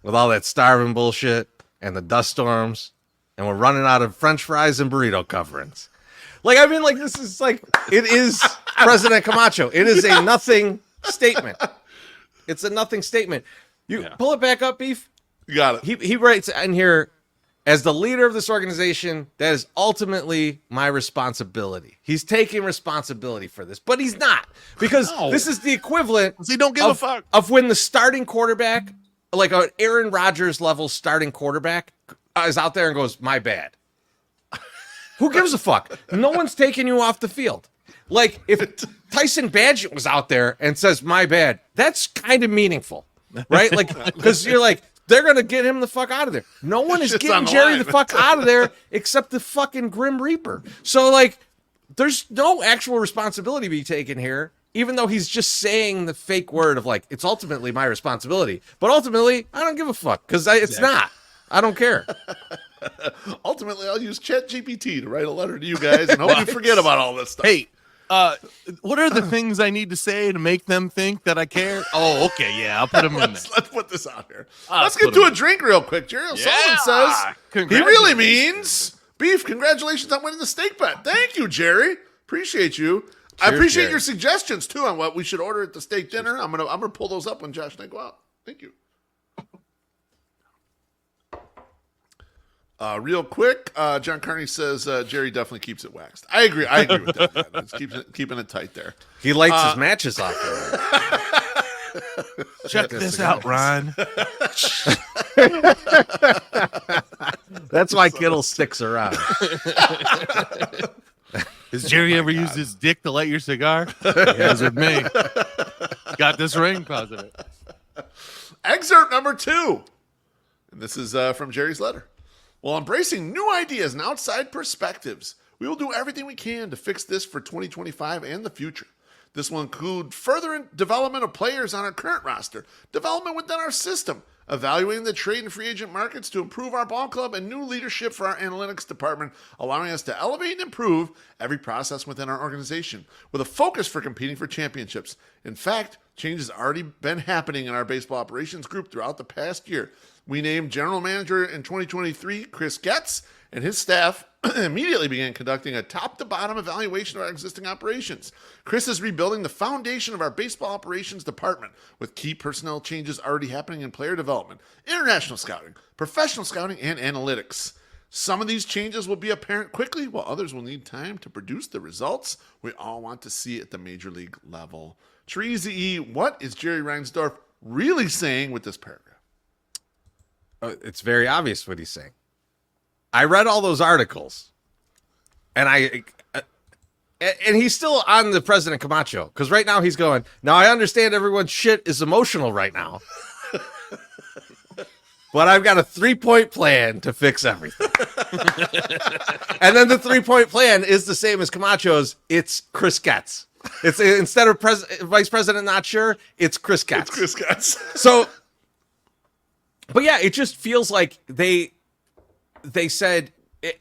with all that starving bullshit and the dust storms, and we're running out of French fries and burrito coverings." Like, I mean, like, this is like, it is President Camacho. It is a nothing statement. It's a nothing statement. Pull it back up, Beef. You got it. He writes in here, as the leader of this organization, that is ultimately my responsibility. He's taking responsibility for this, but he's not, because this is the equivalent. He don't give a fuck of when the starting quarterback, like an Aaron Rodgers level starting quarterback, is out there and goes, "My bad." Who gives a fuck? No one's taking you off the field. Like, if Tyson Badgett was out there and says, "My bad," that's kind of meaningful, right? Like, because you're like, they're going to get him the fuck out of there. No one is getting Jerry the fuck out of there except the fucking Grim Reaper. So, like, there's no actual responsibility to be taken here, even though he's just saying the fake word of, like, it's ultimately my responsibility. But ultimately, I don't give a fuck, because it's not. I don't care. Ultimately, I'll use ChatGPT to write a letter to you guys and hope you forget about all this stuff. Hey, what are the things I need to say to make them think that I care? Oh, okay, yeah, I'll put them in there. Let's put this out here. Let's get to a drink real quick. Jerry O'Sullivan says he really means Beef. Congratulations on winning the steak bet. Thank you, Jerry. Appreciate you. Cheers, I appreciate your suggestions too on what we should order at the steak dinner. I'm gonna pull those up when Josh and I go out. Thank you. Real quick, John Carney says Jerry definitely keeps it waxed. I agree with that. It's keeping it tight there. He lights his matches off there. Check this out, Ron. That's why Kittle sticks around. Has Jerry ever used his dick to light your cigar? He has with me. Got this ring. Positive. Excerpt number 2. And this is from Jerry's letter. While embracing new ideas and outside perspectives, we will do everything we can to fix this for 2025 and the future. This will include further development of players on our current roster, development within our system, evaluating the trade and free agent markets to improve our ball club, and new leadership for our analytics department, allowing us to elevate and improve every process within our organization with a focus for competing for championships. In fact, change has already been happening in our baseball operations group throughout the past year. We named general manager in 2023 Chris Getz, and his staff immediately began conducting a top-to-bottom evaluation of our existing operations. Chris is rebuilding the foundation of our baseball operations department, with key personnel changes already happening in player development, international scouting, professional scouting, and analytics. Some of these changes will be apparent quickly, while others will need time to produce the results we all want to see at the major league level. Teresa E., what is Jerry Reinsdorf really saying with this paragraph? It's very obvious what he's saying. I read all those articles, and and he's still on the President Camacho, because right now he's going, now I understand everyone's shit is emotional right now, but I've got a 3-point plan to fix everything. And then the 3-point plan is the same as Camacho's. It's Chris Getz. It's instead of Vice President not sure, it's Chris Getz. It's Chris Getz. So, but yeah, it just feels like they said,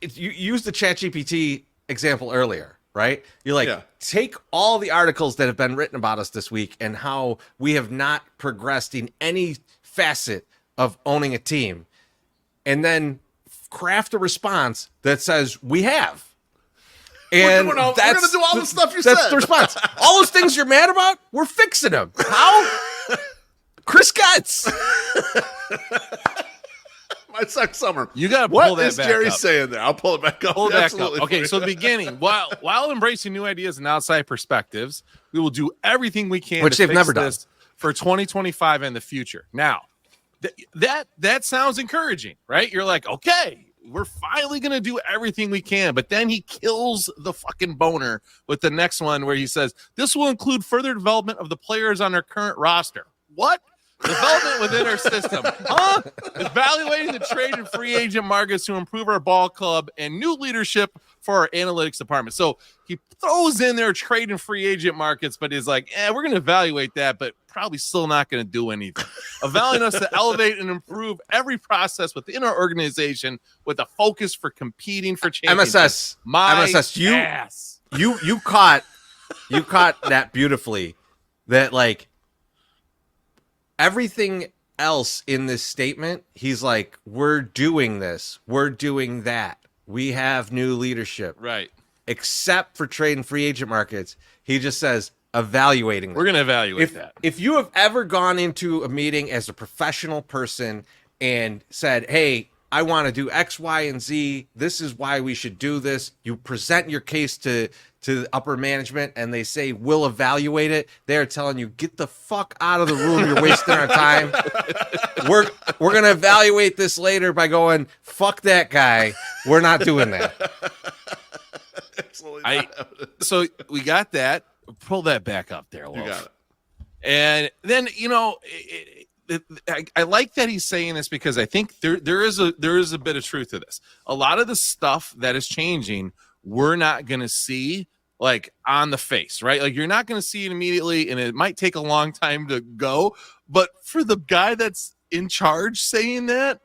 you used the ChatGPT example earlier, right? You're like, take all the articles that have been written about us this week and how we have not progressed in any facet of owning a team, and craft a response that says we have. And we're going to do all the stuff you said. That's the response. All those things you're mad about, we're fixing them. How? Chris Getz. My sex summer. You got to pull that back up. What is Jerry saying there? I'll pull it back up. Pull it back up. Okay, so the beginning, while embracing new ideas and outside perspectives, we will do everything we can which to they've never done for 2025 and the future. Now, that sounds encouraging, right? You're like, okay, we're finally going to do everything we can. But then he kills the fucking boner with the next one where he says, this will include further development of the players on our current roster. What? Development within our system. Huh? Evaluating the trade and free agent markets to improve our ball club and new leadership for our analytics department. So he throws in their trade and free agent markets, but is like, we're going to evaluate that, but probably still not going to do anything. Evaluating us to elevate and improve every process within our organization with a focus for competing for championships. MSS, you caught that beautifully. That like, everything else in this statement, he's like, we're doing this, we're doing that, we have new leadership, right? Except for trade and free agent markets, he just says evaluating them. We're going to evaluate that. If you have ever gone into a meeting as a professional person and said, hey, I want to do X, Y, and Z, this is why we should do this, you present your case to upper management and they say, we'll evaluate it, they're telling you, get the fuck out of the room, you're wasting our time. We're going to evaluate this later by going, fuck that guy, we're not doing that. So we got that. Pull that back up there, Wolf. You got it. And then, I like that he's saying this because I think there is a bit of truth to this. A lot of the stuff that is changing, we're not going to see like on the face, right? Like you're not going to see it immediately, and it might take a long time to go. But for the guy that's in charge saying that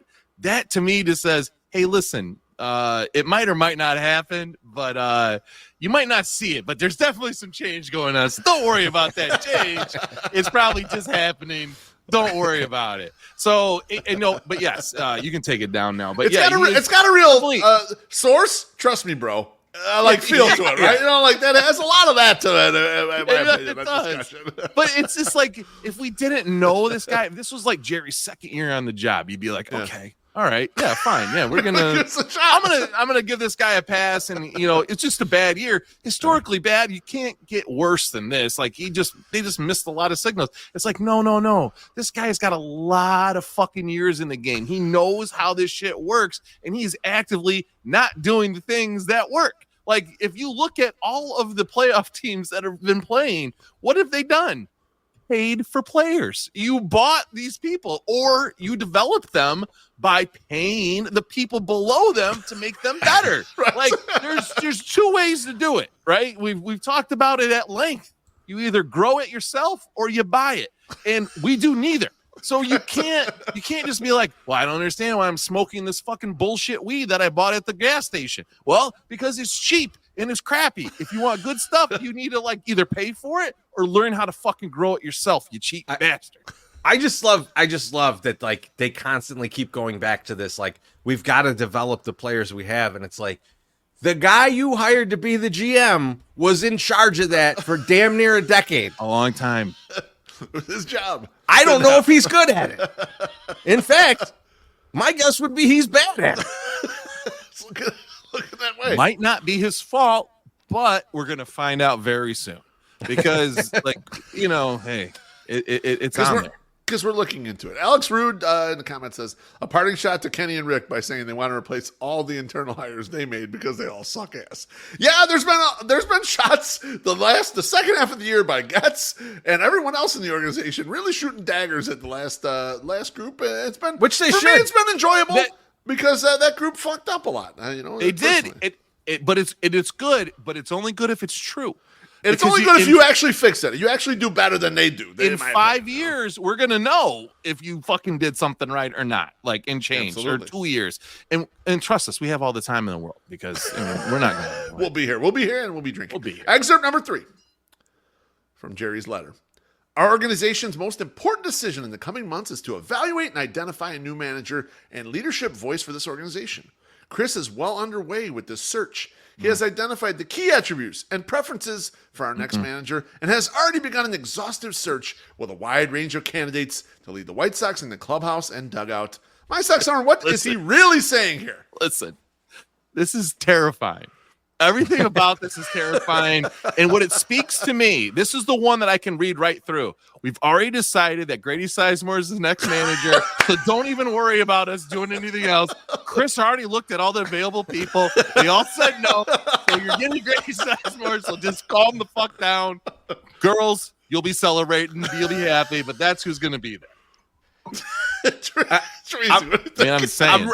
to me just says, hey, listen, it might or might not happen, but you might not see it. But there's definitely some change going on. So don't worry about that change. It's probably just happening. Don't worry about it. So, but yes, you can take it down now. But it's got a real source. Trust me, bro. Feel to it, right? Like that has a lot of that to it. But it's just like if we didn't know this guy, if this was like Jerry's second year on the job, you'd be like, okay. All right. Yeah, fine. Yeah, we're gonna. I'm gonna give this guy a pass, and it's just a bad year. Historically bad. You can't get worse than this. Like they just missed a lot of signals. It's like no. This guy's got a lot of fucking years in the game. He knows how this shit works, and he's actively not doing the things that work. Like if you look at all of the playoff teams that have been playing, what have they done? paid for players. You bought these people, or you developed them by paying the people below them to make them better. Right. Like there's two ways to do it, right? We've talked about it at length. You either grow it yourself or you buy it, and we do neither. So you can't just be like, well, I don't understand why I'm smoking this fucking bullshit weed that I bought at the gas station. Well, because it's cheap and it's crappy. If you want good stuff, you need to like either pay for it or learn how to fucking grow it yourself, you cheap bastard. I just love that like they constantly keep going back to this, like, we've got to develop the players we have, and it's like the guy you hired to be the GM was in charge of that for damn near a decade. A long time. His job. I don't know if he's good at it. In fact, my guess would be he's bad at it. Look at that way. Might not be his fault, but we're gonna find out very soon. Because, like, you know, hey, it's on there. Because we're looking into it. Alex Rude in the comments says, a parting shot to Kenny and Rick by saying they want to replace all the internal hires they made because they all suck ass. Yeah, there's been shots the second half of the year by Getz and everyone else in the organization really shooting daggers at the last group. It's been, which they for should. me, it's been enjoyable because that group fucked up a lot. They did it, but it's good, but it's only good if it's true. It's only good if you actually fix it. You actually do better than they do. In 5 years, we're going to know if you fucking did something right or not, like in change. Absolutely. Or 2 years. And trust us, we have all the time in the world because we're not going to. We'll be here. We'll be here and we'll be drinking. We'll be here. Excerpt number 3 from Jerry's letter. Our organization's most important decision in the coming months is to evaluate and identify a new manager and leadership voice for this organization. Chris is well underway with this search. He has identified the key attributes and preferences for our next manager and has already begun an exhaustive search with a wide range of candidates to lead the White Sox in the clubhouse and dugout. My Sox Arm, what is he really saying here? Listen, this is terrifying. Everything about this is terrifying. And what it speaks to me, this is the one that I can read right through. We've already decided that Grady Sizemore is the next manager, so don't even worry about us doing anything else. Chris already looked at all the available people. They all said no. So you're getting Grady Sizemore, so just calm the fuck down. Girls, you'll be celebrating. You'll be happy, but that's who's going to be there.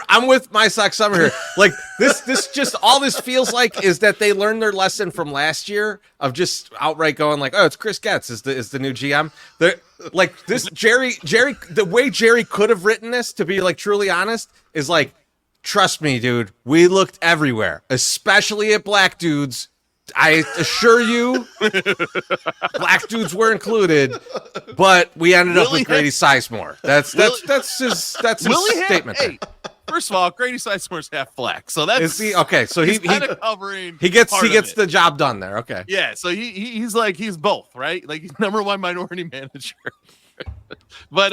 I'm with my Sox Summer here. Like this just all this feels like is that they learned their lesson from last year of just outright going like, oh, it's Chris Getz is the new GM. They're like this Jerry, the way Jerry could have written this, to be like truly honest, is like, trust me, dude, we looked everywhere, especially at black dudes. I assure you, black dudes were included, but we ended up with Grady Sizemore. That's his statement. Hey, first of all, Grady Sizemore's half black, so that's okay. So he's kind of covering. He gets the job done there. Okay, yeah. So he's both, right? Like he's number one minority manager. But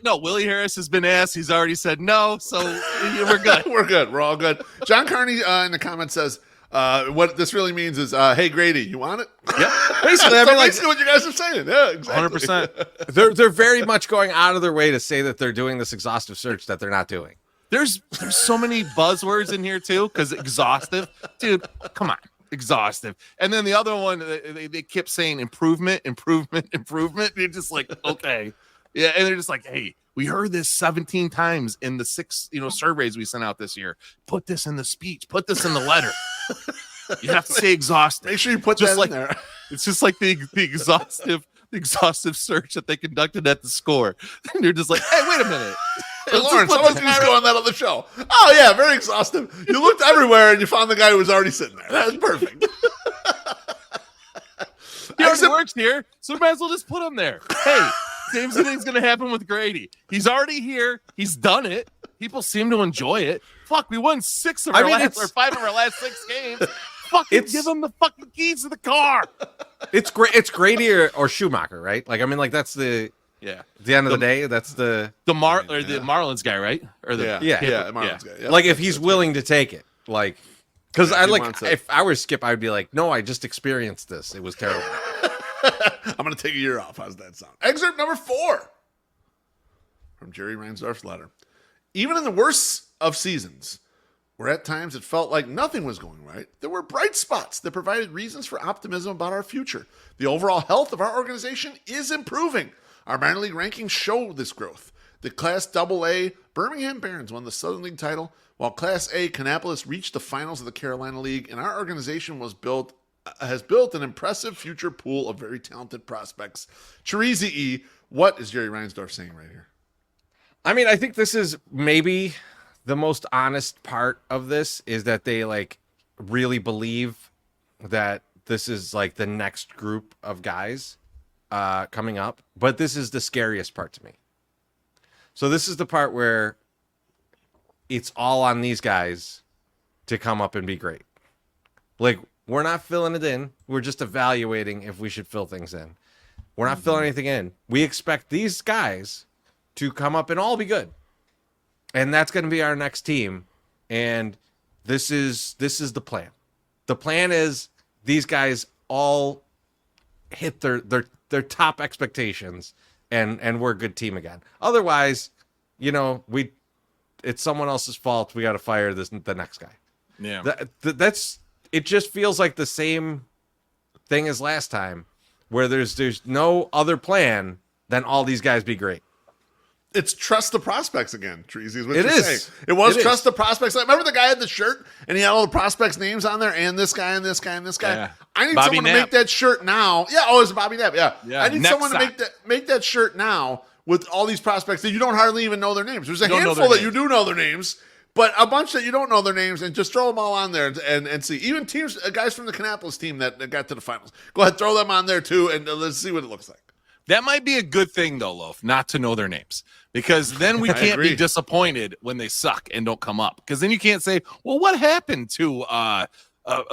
no, Willie Harris has been asked. He's already said no, so we're good. We're good. We're all good. John Carney in the comments says, what this really means is, hey, Grady, you want it? Yeah. Basically, I mean, like, basically what you guys are saying. Yeah, exactly. 100%. They're very much going out of their way to say that they're doing this exhaustive search that they're not doing. There's so many buzzwords in here, too, because exhaustive. Dude, come on. Exhaustive. And then the other one, they kept saying improvement. You're just like, okay. Yeah, and they're just like, hey, we heard this 17 times in the 6, surveys we sent out this year. Put this in the speech. Put this in the letter. You have to say exhaustive. Make sure you put just that like, in there. It's just like the exhaustive search that they conducted at the Score. And you're just like, hey, wait a minute. Hey, Lawrence, someone's just go on that on the show. Oh, yeah, very exhaustive. You looked everywhere and you found the guy who was already sitting there. That was perfect. He already works here, so we might as well just put him there. Hey, same thing's going to happen with Grady. He's already here. He's done it. People seem to enjoy it. Fuck, we won 5 of our last 6 games. Fucking give him the fucking keys to the car. It's great. It's Grady or Schumacher, right? Like, I mean, like that's the at the end of the day, that's the Marlins guy, right? Or the Marlins guy. Yep. Like if he's willing to take it, like, because if I were Skip, I'd be like, no, I just experienced this. It was terrible. I'm going to take a year off. How's that sound? Excerpt number 4 from Jerry Reinsdorf's letter. Even in the worst of seasons, Where at times it felt like nothing was going right, there were bright spots that provided reasons for optimism about our future. The overall health of our organization is improving. Our minor league rankings show this growth. The Class AA Birmingham Barons won the Southern League title, while Class A Kannapolis reached the finals of the Carolina League, and our organization has built an impressive future pool of very talented prospects. Chirizi E, what is Jerry Reinsdorf saying right here? I mean, I think this is maybe the most honest part of this, is that they like really believe that this is like the next group of guys coming up. But this is the scariest part to me. So this is the part where it's all on these guys to come up and be great. Like, we're not filling it in. We're just evaluating if we should fill things in. We're not filling anything in. We expect these guys to come up and all be good. And that's going to be our next team. And this is the plan. The plan is these guys all hit their top expectations, and we're a good team again. Otherwise, you know, it's someone else's fault. We got to fire the next guy. Yeah. That's it. Just feels like the same thing as last time, where there's no other plan than all these guys be great. It's trust the prospects again, Treasy, is what It you're is. saying. It was It trust is. the prospects. Like, remember the guy had the shirt and he had all the prospects' names on there, and this guy and this guy and this guy. Yeah. I need Bobby someone to Knapp. make that shirt now. Yeah, oh, it's Bobby Knapp. Yeah. Yeah, I need neck someone to sock. make that shirt now with all these prospects that you don't hardly even know their names. There's a Don't know handful their that you do know their names, but a bunch that you don't know their names, and just throw them all on there and see. Even teams, guys from the Kannapolis team that got to the finals. Go ahead, throw them on there too, and let's see what it looks like. That might be a good thing, though, Loaf, not to know their names, because then we I can't agree. be disappointed when they suck and don't come up. Because then you can't say, "Well, what happened to a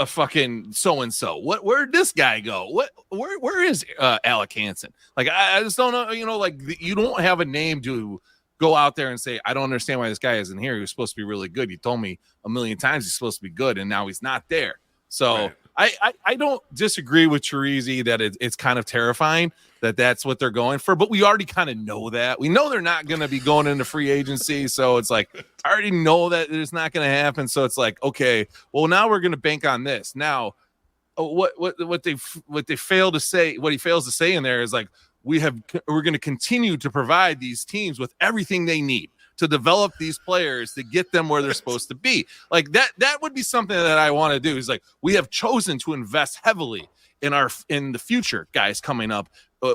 fucking so and so? Where'd this guy go? Where is Alec Hansen? Like, I just don't know. You know, like you don't have a name to go out there and say, I don't understand why this guy isn't here. He was supposed to be really good. You told me a million times he's supposed to be good, and now he's not there. So I don't disagree with Chirizi that it's kind of terrifying that that's what they're going for, but we already kind of know that. We know they're not going to be going into free agency, so it's like I already know that it's not going to happen. So it's like, okay, well, now we're going to bank on this. Now, what they fail to say, what he fails to say in there is like we're going to continue to provide these teams with everything they need to develop these players to get them where they're supposed to be. Like that would be something that I want to do. Is like, we have chosen to invest heavily in the future guys coming up,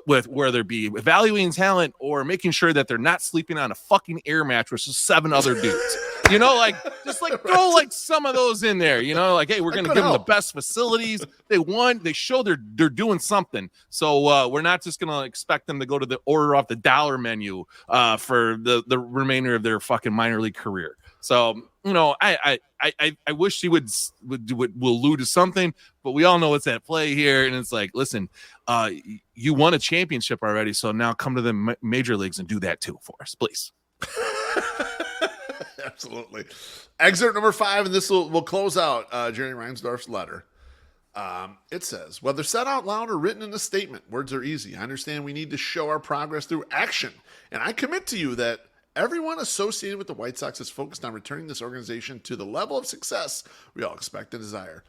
with whether it be evaluating talent or making sure that they're not sleeping on a fucking air mattress with 7 other dudes. You know, like just like throw like some of those in there, you know, like, hey, we're going to give them the best facilities. They show they're doing something. So we're not just going to expect them to go to the order off the dollar menu for the remainder of their fucking minor league career. So, you know, I wish he would allude to something, but we all know what's at play here. And it's like, listen, you won a championship already. So now come to the major leagues and do that too for us, please. Absolutely. Excerpt number 5, and this will close out Jerry Reinsdorf's letter. It says, whether said out loud or written in a statement, words are easy. I understand we need to show our progress through action. And I commit to you that everyone associated with the White Sox is focused on returning this organization to the level of success we all expect and desire.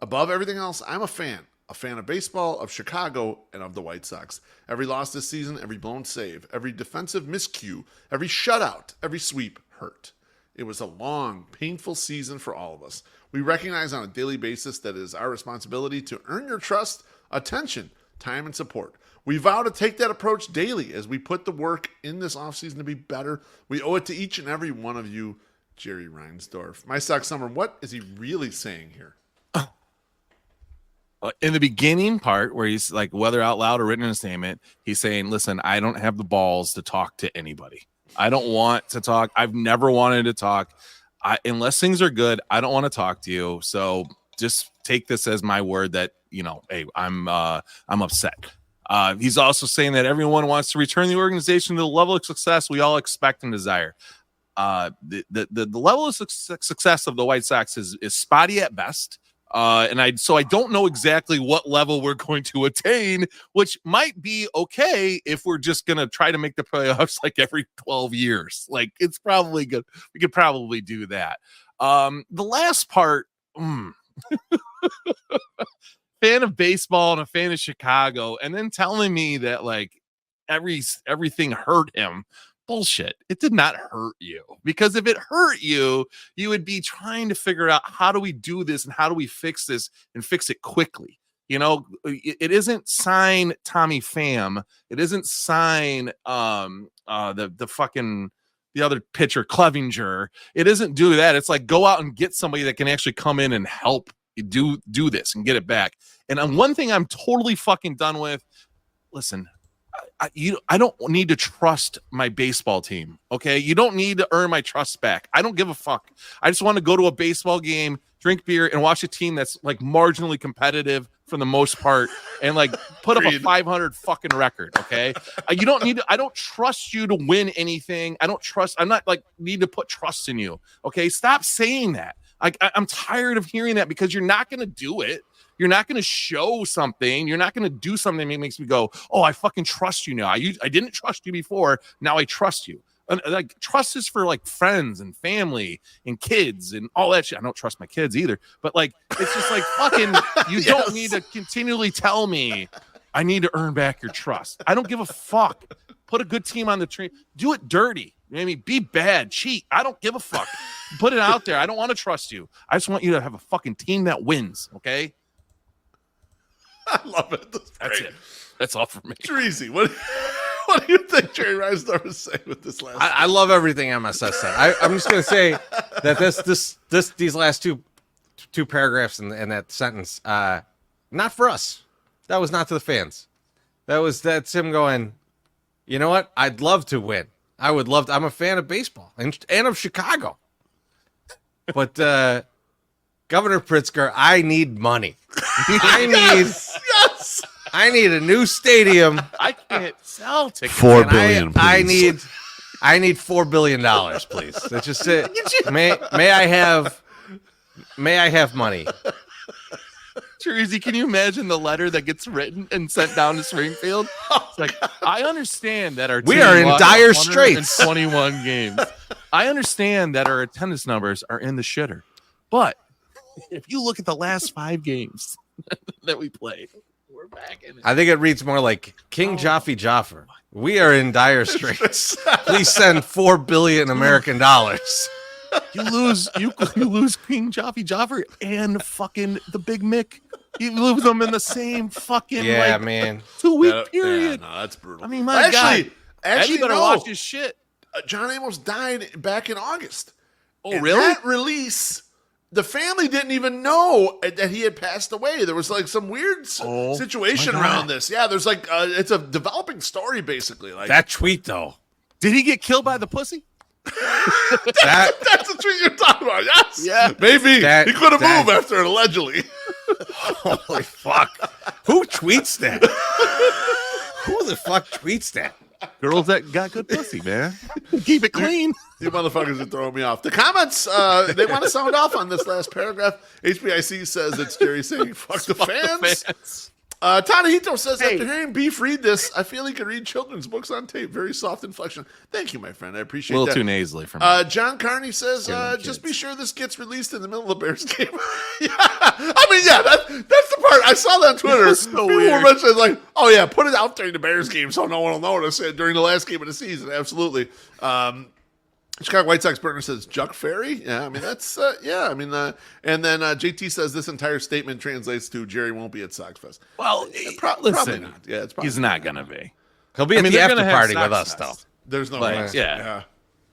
Above everything else, I'm a fan of baseball, of Chicago, and of the White Sox. Every loss this season, every blown save, every defensive miscue, every shutout, every sweep hurt. It was a long, painful season for all of us. We recognize on a daily basis that it is our responsibility to earn your trust, attention, time, and support. We vow to take that approach daily as we put the work in this offseason to be better. We owe it to each and every one of you, Jerry Reinsdorf. My Sox Summer, what is he really saying here? In the beginning part where he's like, whether out loud or written in a statement, he's saying, listen, I don't have the balls to talk to anybody. I don't want to talk. I've never wanted to talk. Unless things are good, I don't want to talk to you. So just take this as my word that, you know, hey, I'm upset. He's also saying that everyone wants to return the organization to the level of success we all expect and desire. The level of success of the White Sox is spotty at best. And I don't know exactly what level we're going to attain, which might be okay if we're just going to try to make the playoffs like every 12 years. Like, it's probably good. We could probably do that. The last part, fan of baseball and a fan of Chicago, and then telling me that like everything hurt him. Bullshit. It did not hurt you, because if it hurt you, you would be trying to figure out how do we do this and how do we fix this and fix it quickly. You know, it isn't sign Tommy Pham. It isn't sign the fucking the other pitcher Clevinger. It isn't do that. It's like go out and get somebody that can actually come in and help you do this and get it back. And one thing I'm totally fucking done with. Listen, I don't need to trust my baseball team. Okay, you don't need to earn my trust back. I don't give a fuck. I just want to go to a baseball game, drink beer, and watch a team that's like marginally competitive for the most part, and like put up a 500 fucking record. Okay, you don't need to. I don't trust you to win anything. I'm not like need to put trust in you. Okay, stop saying that. I'm tired of hearing that, because you're not going to do it. You're not going to show something. You're not going to do something that makes me go, oh, I fucking trust you now. I didn't trust you before. Now I trust you. And, like, trust is for like friends and family and kids and all that shit. I don't trust my kids either. But like, it's just like fucking, you don't need to continually tell me I need to earn back your trust. I don't give a fuck. Put a good team on the train. Do it dirty. I mean, be bad, cheat. I don't give a fuck. Put it out there. I don't want to trust you. I just want you to have a fucking team that wins. Okay. I love it. That's it. That's all for me. Treasy, what do you think Jerry Reisdorf was saying with this last? I love everything MSS said. I'm just going to say that these last two paragraphs and that sentence, not for us. That was not to the fans. That's him going, you know what? I'd love to win. I would love to. I'm a fan of baseball and of Chicago. But Governor Pritzker, I need money. I need a new stadium. I can't sell tickets. $4 billion. I need $4 billion, please. That's just it. May I have money? Treasy, can you imagine the letter that gets written and sent down to Springfield? It's like, I understand that our we are in dire straits. 21 games. I understand that our attendance numbers are in the shitter, but if you look at the last 5 games that we played, we're back in it. I think it reads more like King Jaffe Jaffer. We are in dire straits. Please send $4 billion American dollars. You lose King Jaffe Jaffer and fucking the Big Mick. You lose them in the same fucking man 2-week period. Yeah, no, that's brutal. I mean, my God, actually, you better watch his shit. John Amos died back in August. Oh, and really? That release, the family didn't even know that he had passed away. There was like some weird situation around this. Yeah, there's like it's a developing story basically. Like that tweet though. Did he get killed by the pussy? That's the tweet you're talking about. Yes. Yeah. Maybe he couldn't move after it, allegedly. Holy fuck! Who tweets that? Who the fuck tweets that? Girls that got good pussy, man. Keep it clean. You motherfuckers are throwing me off. The comments, they want to sound off on this last paragraph. HBIC says it's Jerry saying, fuck the fans. Tanahito says, after hearing Beef read this, I feel he could read children's books on tape. Very soft inflection. Thank you, my friend. I appreciate that. A little too nasally for me. John Carney says, just be sure this gets released in the middle of the Bears game. I mean, that's the part. I saw that on Twitter. So People weird. were mentioning like, oh yeah, put it out during the Bears game so no one will notice it during the last game of the season. Absolutely. Chicago White Sox burner says Juck Ferry. Yeah, I mean that's and then JT says this entire statement translates to Jerry won't be at Sox Fest. Well, probably listen, not. Yeah, it's probably he's not gonna be. He'll be at the after party with us though. There's no Like, way. yeah.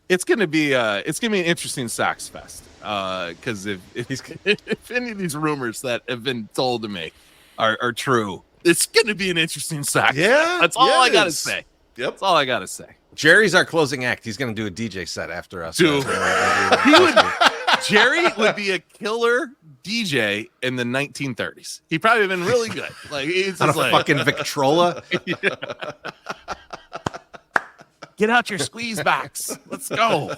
It's gonna be an interesting Sox Fest because if any of these rumors that have been told to me are true, it's gonna be an interesting Sox. Yeah, that's all I gotta is. say. Yep, that's all I gotta say. Jerry's our closing act. He's going to do a DJ set after us. Dude, Jerry would be a killer DJ in the 1930s. He'd probably have been really good. Like it's on a like, fucking Victrola. Get out your squeeze box. Let's go.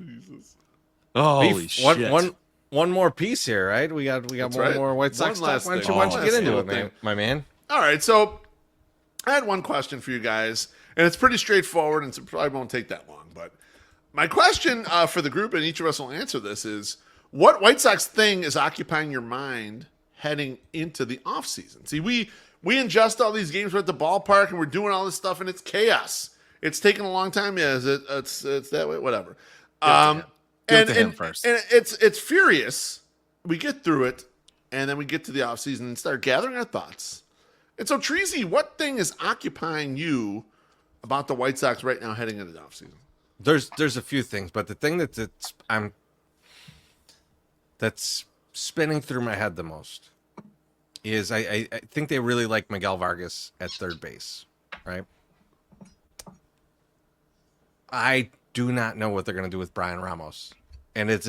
Jesus. Holy shit. One more piece here, right? We got That's one right. more White Sox One last stuff. Why thing. don't you get into Last it, thing. my man? All right, so I had one question for you guys, and it's pretty straightforward, and it probably won't take that long. But My question for the group, and each of us will answer this, is what White Sox thing is occupying your mind heading into the offseason? See, we ingest all these games. We're at the ballpark, and we're doing all this stuff, and it's chaos. It's taking a long time. Yeah, it's that way. Whatever. Give it to him first. And it's furious. We get through it, and then we get to the offseason and start gathering our thoughts. And so, Treasy, what thing is occupying you about the White Sox right now heading into the offseason? There's a few things, but the thing that's spinning through my head the most is I think they really like Miguel Vargas at third base, right? I do not know what they're going to do with Brian Ramos, and it's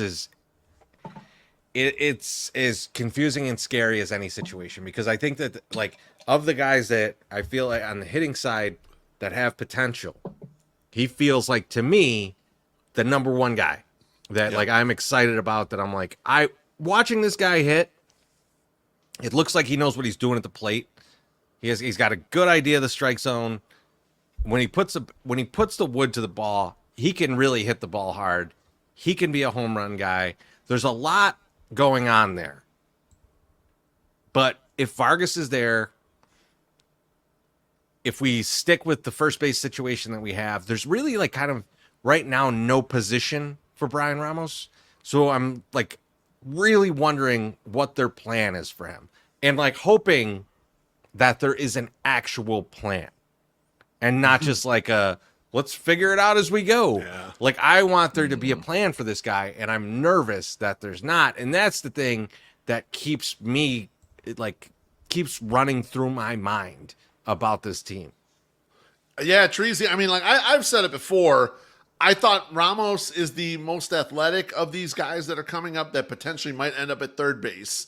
as confusing and scary as any situation, because I think that, like, of the guys that I feel like on the hitting side that have potential, he feels like, to me, the number one guy that like I'm excited about, that I'm like, watching this guy hit, it looks like he knows what he's doing at the plate. He's got a good idea of the strike zone. When he puts the wood to the ball, he can really hit the ball hard. He can be a home run guy. There's a lot going on there. But if Vargas is there, if we stick with the first base situation that we have, there's really, like, kind of right now no position for Brian Ramos. So I'm, like, really wondering what their plan is for him, and, like, hoping that there is an actual plan and not just like let's figure it out as we go. Yeah. Like, I want there to be a plan for this guy, and I'm nervous that there's not. And that's the thing that keeps running through my mind about this team. Yeah, Treasy. I mean, like, I've said it before. I thought Ramos is the most athletic of these guys that are coming up that potentially might end up at third base.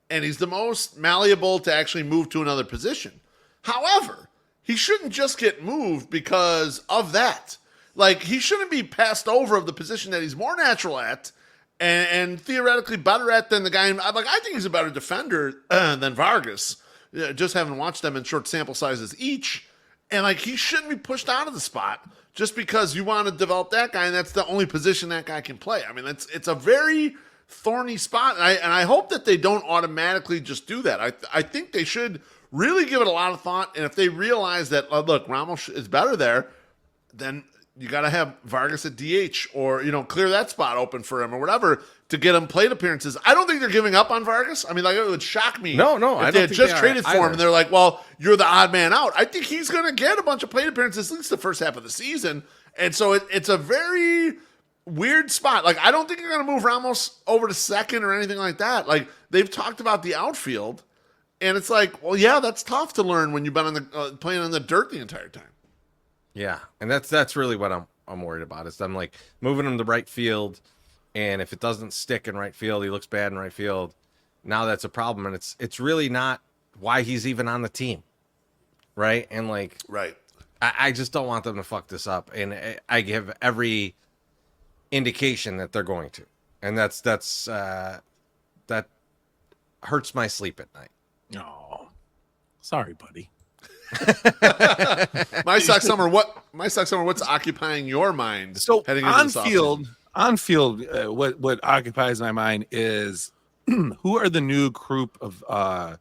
And he's the most malleable to actually move to another position. However, he shouldn't just get moved because of that. Like, he shouldn't be passed over of the position that he's more natural at and theoretically better at than the guy. I think he's a better defender than Vargas. Just having watched them in short sample sizes each. And, like, he shouldn't be pushed out of the spot just because you want to develop that guy, and that's the only position that guy can play. I mean, it's a very thorny spot, and I hope that they don't automatically just do that. I think they should really give it a lot of thought, and if they realize that, look, Ramos is better there, then you got to have Vargas at DH, or, clear that spot open for him or whatever to get him plate appearances. I don't think they're giving up on Vargas. I mean, like, it would shock me. No, if they had just traded for him and they're like, well, you're the odd man out. I think he's going to get a bunch of plate appearances at least the first half of the season, and so it's a very weird spot. Like, I don't think you're going to move Ramos over to second or anything like that. Like, they've talked about the outfield, and it's like, well, yeah, that's tough to learn when you've been on the playing on the dirt the entire time. Yeah, and that's really what I'm worried about. Is I'm like moving him to right field, and if it doesn't stick in right field, he looks bad in right field. Now that's a problem, and it's really not why he's even on the team, right? And, like, right, I just don't want them to fuck this up, and I give every indication that they're going to, and that hurts my sleep at night. Oh, sorry, buddy. My Sox Summer, what's occupying your mind? So heading into on field, what occupies my mind is who are the new group of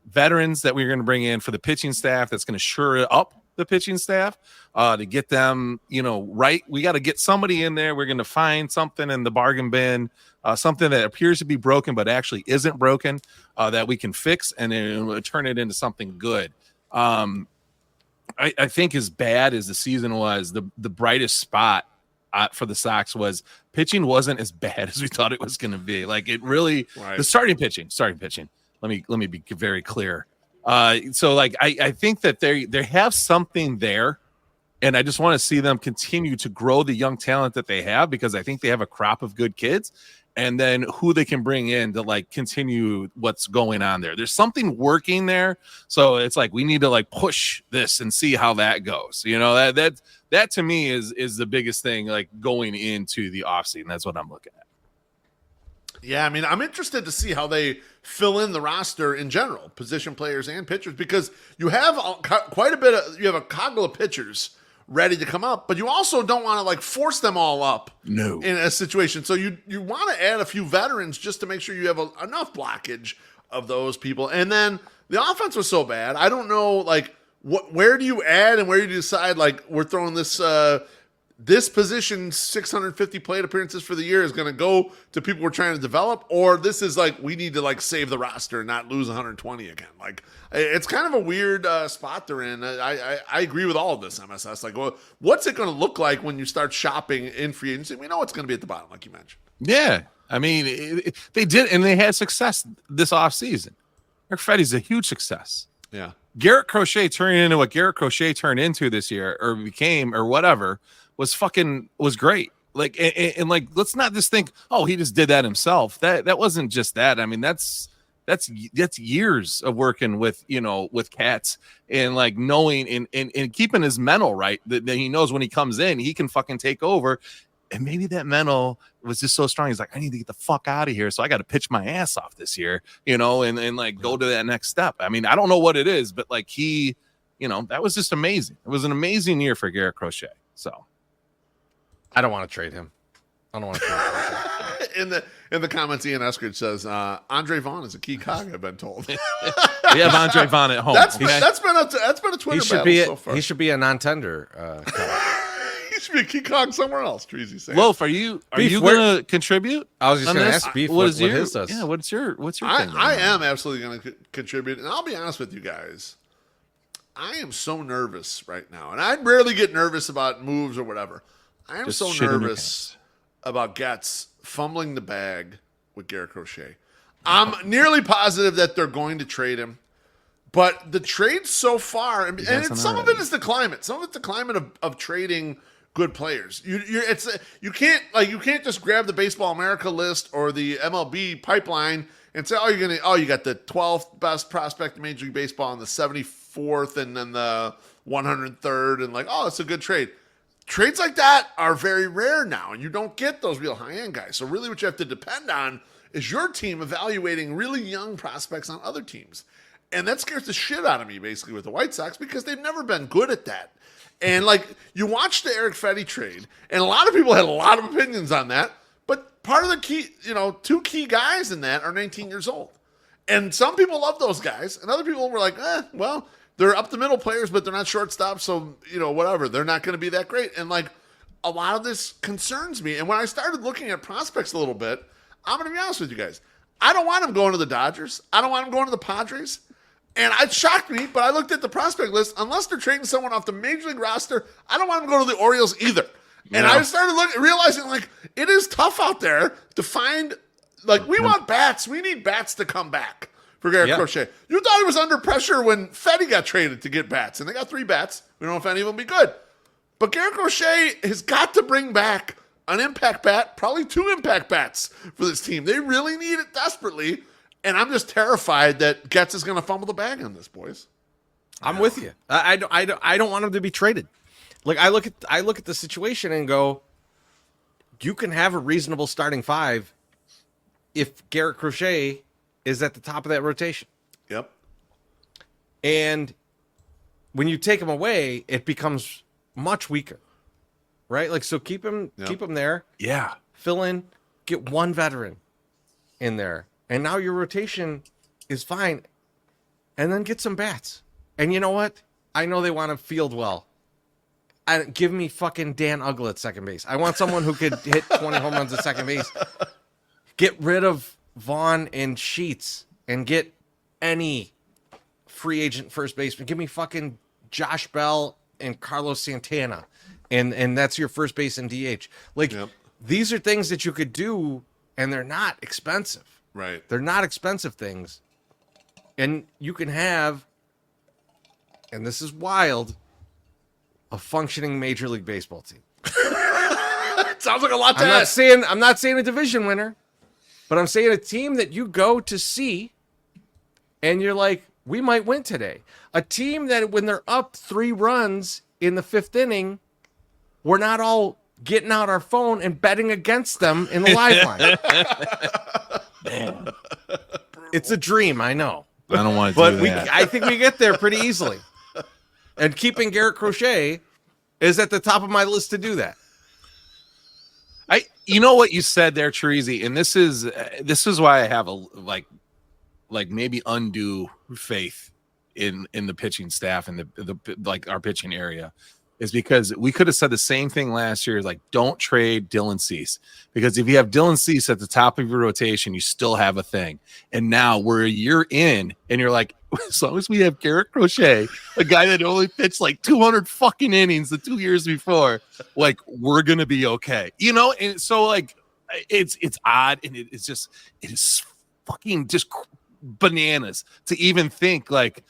veterans that we're going to bring in for the pitching staff that's going to shore up the pitching staff to get them, right. We got to get somebody in there. We're going to find something in the bargain bin, something that appears to be broken but actually isn't broken, that we can fix and then turn it into something good. I think as bad as the season was, the brightest spot for the Sox was pitching wasn't as bad as we thought it was going to be. Like, it really, right. The starting pitching. Let me be very clear. So, like, I think that they have something there, and I just want to see them continue to grow the young talent that they have, because I think they have a crop of good kids. And then who they can bring in to, like, continue what's going on there. There's something working there. So it's like, we need to, like, push this and see how that goes. That to me is the biggest thing, like, going into the offseason. That's what I'm looking at. Yeah, I mean, I'm interested to see how they fill in the roster in general, position players and pitchers, because you have quite a bit of, you have a coggle of pitchers ready to come up, but you also don't want to like force them all up No. in a situation. So you want to add a few veterans just to make sure you have enough blockage of those people. And then the offense was so bad. I don't know, like, where do you add and where do you decide, like, we're throwing this position 650 plate appearances for the year is going to go to people we're trying to develop, or this is like we need to like save the roster and not lose 120 again. Like, it's kind of a weird spot they're in. I agree with all of this, MSS. Like, well, what's it going to look like when you start shopping in free agency? We know it's going to be at the bottom, like you mentioned. Yeah. I mean, they did, and they had success this offseason. Eric Fetty's a huge success. Yeah. Garrett Crochet turning into what Garrett Crochet turned into this year or became or whatever was great. Like, and like, let's not just think, oh, he just did that himself. That wasn't just that. I mean, that's years of working with, with cats and like knowing and keeping his mental right that he knows when he comes in, he can fucking take over. And maybe that mental was just so strong. He's like, I need to get the fuck out of here. So I got to pitch my ass off this year, and like go to that next step. I mean, I don't know what it is, but like that was just amazing. It was an amazing year for Garrett Crochet. So I don't want to trade him. I don't want to trade him. In the comments, Ian Eskridge says, Andre Vaughn is a key cog, I've been told. we have Andre Vaughn at home. That's been a Twitter battle so far. He should be a non-tender. He should be a key cog somewhere else, Treasy saying. Loaf, are you going to contribute? I was just going to ask Beef what his does. Yeah, what's your thing? I am absolutely going to contribute, and I'll be honest with you guys. I am so nervous right now, and I rarely get nervous about moves or whatever. I am Just so shit in your nervous about Getz fumbling the bag with Garrett Crochet. I'm nearly positive that they're going to trade him, but the trade so far, and some of it is the climate. Some of it's the climate of trading good players. You can't just grab the Baseball America list or the MLB pipeline and say, you got the 12th best prospect in Major League Baseball and the 74th and then the 103rd and like, oh, it's a good trade. Trades like that are very rare now, and you don't get those real high-end guys. So really what you have to depend on is your team evaluating really young prospects on other teams. And that scares the shit out of me, basically, with the White Sox because they've never been good at that. And, like, you watch the Eric Fetty trade, and a lot of people had a lot of opinions on that, but part of the key, two key guys in that are 19 years old. And some people love those guys, and other people were like, well, they're up the middle players, but they're not shortstops, so, whatever. They're not going to be that great. And, like, a lot of this concerns me. And when I started looking at prospects a little bit, I'm going to be honest with you guys. I don't want him going to the Dodgers. I don't want him going to the Padres. And it shocked me, but I looked at the prospect list. Unless they're trading someone off the Major League roster, I don't want him to go to the Orioles either. And I started realizing, like, it is tough out there to find, like, we want bats. We need bats to come back for Garrett Crochet. You thought he was under pressure when Fetty got traded to get bats, and they got 3 bats. We don't know if any of them will be good. But Garrett Crochet has got to bring back an impact bat, probably 2 impact bats for this team. They really need it desperately. And I'm just terrified that Getz is going to fumble the bag on this, boys. I'm with you. I don't want him to be traded. Like, I look at the situation and go, you can have a reasonable starting 5 if Garrett Crochet is at the top of that rotation. Yep. And when you take him away, it becomes much weaker, right? Like, so keep him there. Yeah. Fill in, get 1 veteran in there. And now your rotation is fine. And then get some bats. And you know what? I know they want to field well. Give me fucking Dan Uggla at second base. I want someone who could hit 20 home runs at second base. Get rid of Vaughn and Sheets and get any free agent first baseman. Give me fucking Josh Bell and Carlos Santana. And that's your first base and DH. Like, these are things that you could do, and they're not expensive. Right. They're not expensive things. And you can have, and this is wild, a functioning Major League Baseball team. Sounds like a lot to ask. I'm not saying a division winner, but I'm saying a team that you go to see and you're like, we might win today. A team that when they're up 3 runs in the 5th inning, we're not all getting out our phone and betting against them in the live line. Man. It's a dream, I know. I don't want to do that. I think we get there pretty easily. And keeping Garrett Crochet is at the top of my list to do that. You know what you said there, Treasy, and this is why I have a like maybe undue faith in the pitching staff and the like our pitching area, is because we could have said the same thing last year. Like, don't trade Dylan Cease, because if you have Dylan Cease at the top of your rotation, you still have a thing. And now we're a year in, and you're like, as long as we have Garrett Crochet, a guy that only pitched like 200 fucking innings the 2 years before, like, we're gonna be okay, you know. And so like, it's odd, and it is fucking just bananas to even think like,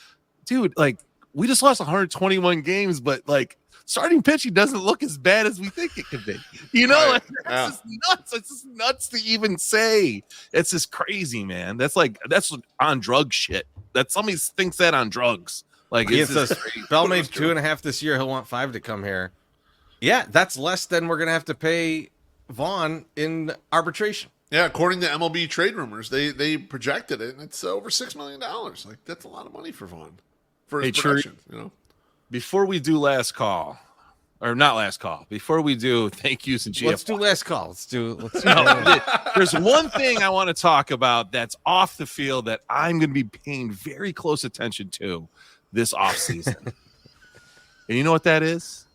dude, like, we just lost 121 games, but like, starting pitching doesn't look as bad as we think it could be. You know, Right. like, that's just nuts. It's just nuts to even say. It's just crazy, man. That's on drug shit. That somebody thinks that on drugs. Like, it's just crazy. Bell made 2.5 this year. He'll want 5 to come here. Yeah, that's less than we're gonna have to pay Vaughn in arbitration. Yeah, according to MLB trade rumors, they projected it, and it's over $6 million. Like, that's a lot of money for Vaughn for his production. You know. Before we do last call, or not last call, before we do thank yous and GFYs. Let's do last call. Let's do. There's one thing I want to talk about that's off the field that I'm going to be paying very close attention to this offseason. And you know what that is?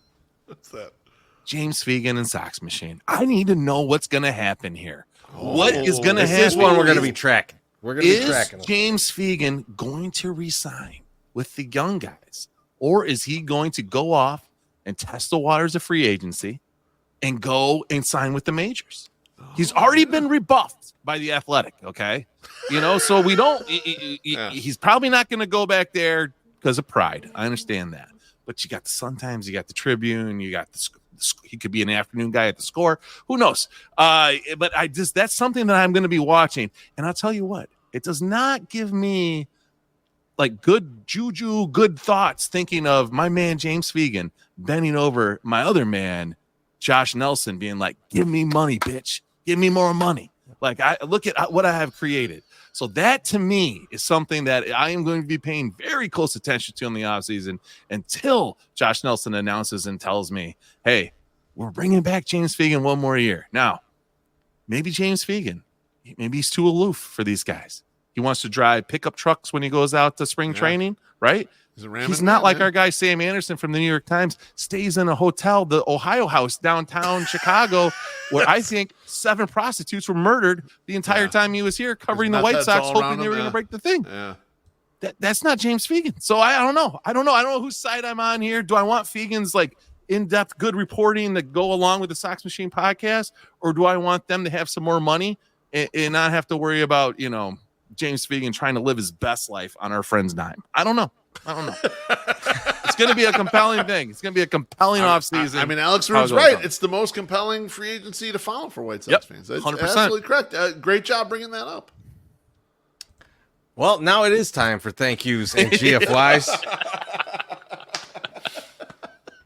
What's that? James Fegan and Sox Machine. I need to know what's going to happen here. What is going to happen? This one we're going to be tracking. We're going to be tracking. Is James Fegan going to resign with the young guys? Or is he going to go off and test the waters of free agency and go and sign with the majors? He's already been rebuffed by the Athletic, okay? You know, so we don't he's probably not going to go back there because of pride. I understand that. But you got the Sun-Times, you got the Tribune, you got he could be an afternoon guy at the Score. Who knows? But that's something that I'm going to be watching. And I'll tell you what, it does not give me like good juju, good thoughts, thinking of my man James Fegan bending over my other man, Josh Nelson, being like, give me money, bitch. Give me more money. Like, I look at what I have created. So that to me is something that I am going to be paying very close attention to in the offseason until Josh Nelson announces and tells me, hey, we're bringing back James Fegan one more year. Now, maybe James Fegan, maybe he's too aloof for these guys. He wants to drive pickup trucks when he goes out to spring training, right? He's not like our guy Sam Anderson from the New York Times, stays in a hotel, the Ohio House downtown Chicago, where I think 7 prostitutes were murdered the entire time he was here covering the White Sox, hoping they were going to break the thing. Yeah. That's not James Fegan. So I don't know. I don't know whose side I'm on here. Do I want Fegan's like in-depth good reporting that go along with the Sox Machine podcast, or do I want them to have some more money and not have to worry about, you know, James Fegan trying to live his best life on our friend's dime? I don't know. It's going to be a compelling thing. It's going to be a compelling offseason. I mean, Alex Rude's right. It's the most compelling free agency to follow for White Sox fans. That's 100%. absolutely correct. Great job bringing that up. Well, now it is time for thank yous and GFYs.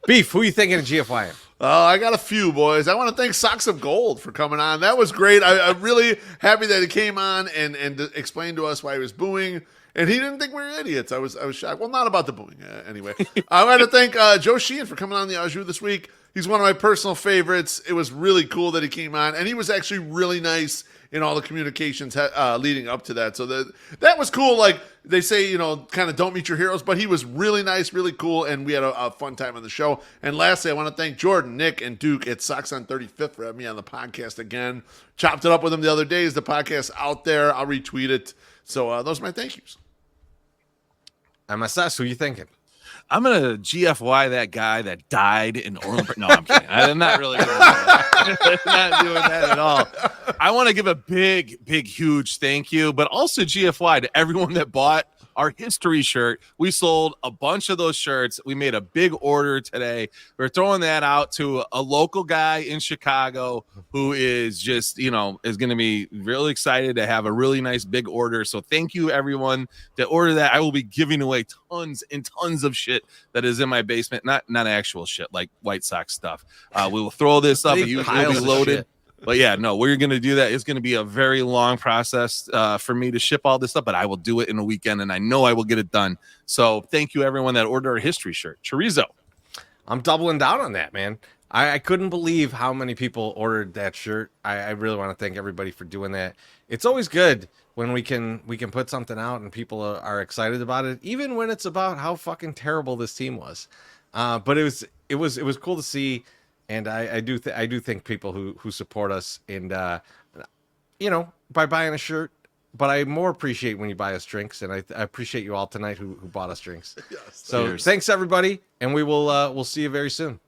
Beef, who are you thinking of GFY? Oh, I got a few, boys. I want to thank Socks of Gold for coming on. That was great. I'm really happy that he came on and explained to us why he was booing. And he didn't think we were idiots. I was shocked. Well, not about the booing. Anyway, I want to thank Joe Sheehan for coming on the Au Jus this week. He's one of my personal favorites. It was really cool that he came on. And he was actually really nice in all the communications leading up to that. So that was cool. Like they say, you know, kind of don't meet your heroes. But he was really nice, really cool. And we had a fun time on the show. And lastly, I want to thank Jordan, Nick, and Duke at Sox on 35th for having me on the podcast again. Chopped it up with them the other day. Is the podcast out there? I'll retweet it. So those are my thank yous. I'm assess. Who are you thinking? I'm going to GFY that guy that died in Orlando. No, I'm kidding. I'm not really doing that. Not doing that at all. I want to give a big, huge thank you, but also GFY to everyone that bought our history shirt. We sold a bunch of those shirts. We made a big order today. We're throwing that out to a local guy in Chicago who is just, you know, is going to be really excited to have a really nice big order. So thank you everyone that ordered that. I will be giving away tons and tons of shit that is in my basement. Not actual shit like White Sox stuff. We will throw this up. It will be loaded. But yeah, no, we're going to do that. It's going to be a very long process for me to ship all this stuff, but I will do it in a weekend, and I know I will get it done. So thank you, everyone that ordered our history shirt. Chorizo. I'm doubling down on that, man. I couldn't believe how many people ordered that shirt. I really want to thank everybody for doing that. It's always good when we can put something out and people are excited about it, even when it's about how fucking terrible this team was. But it was cool to see, and I do think people who support us and by buying a shirt. But I more appreciate when you buy us drinks, and I appreciate you all tonight who bought us drinks. Yes. So Cheers. thanks everybody, and we'll see you very soon.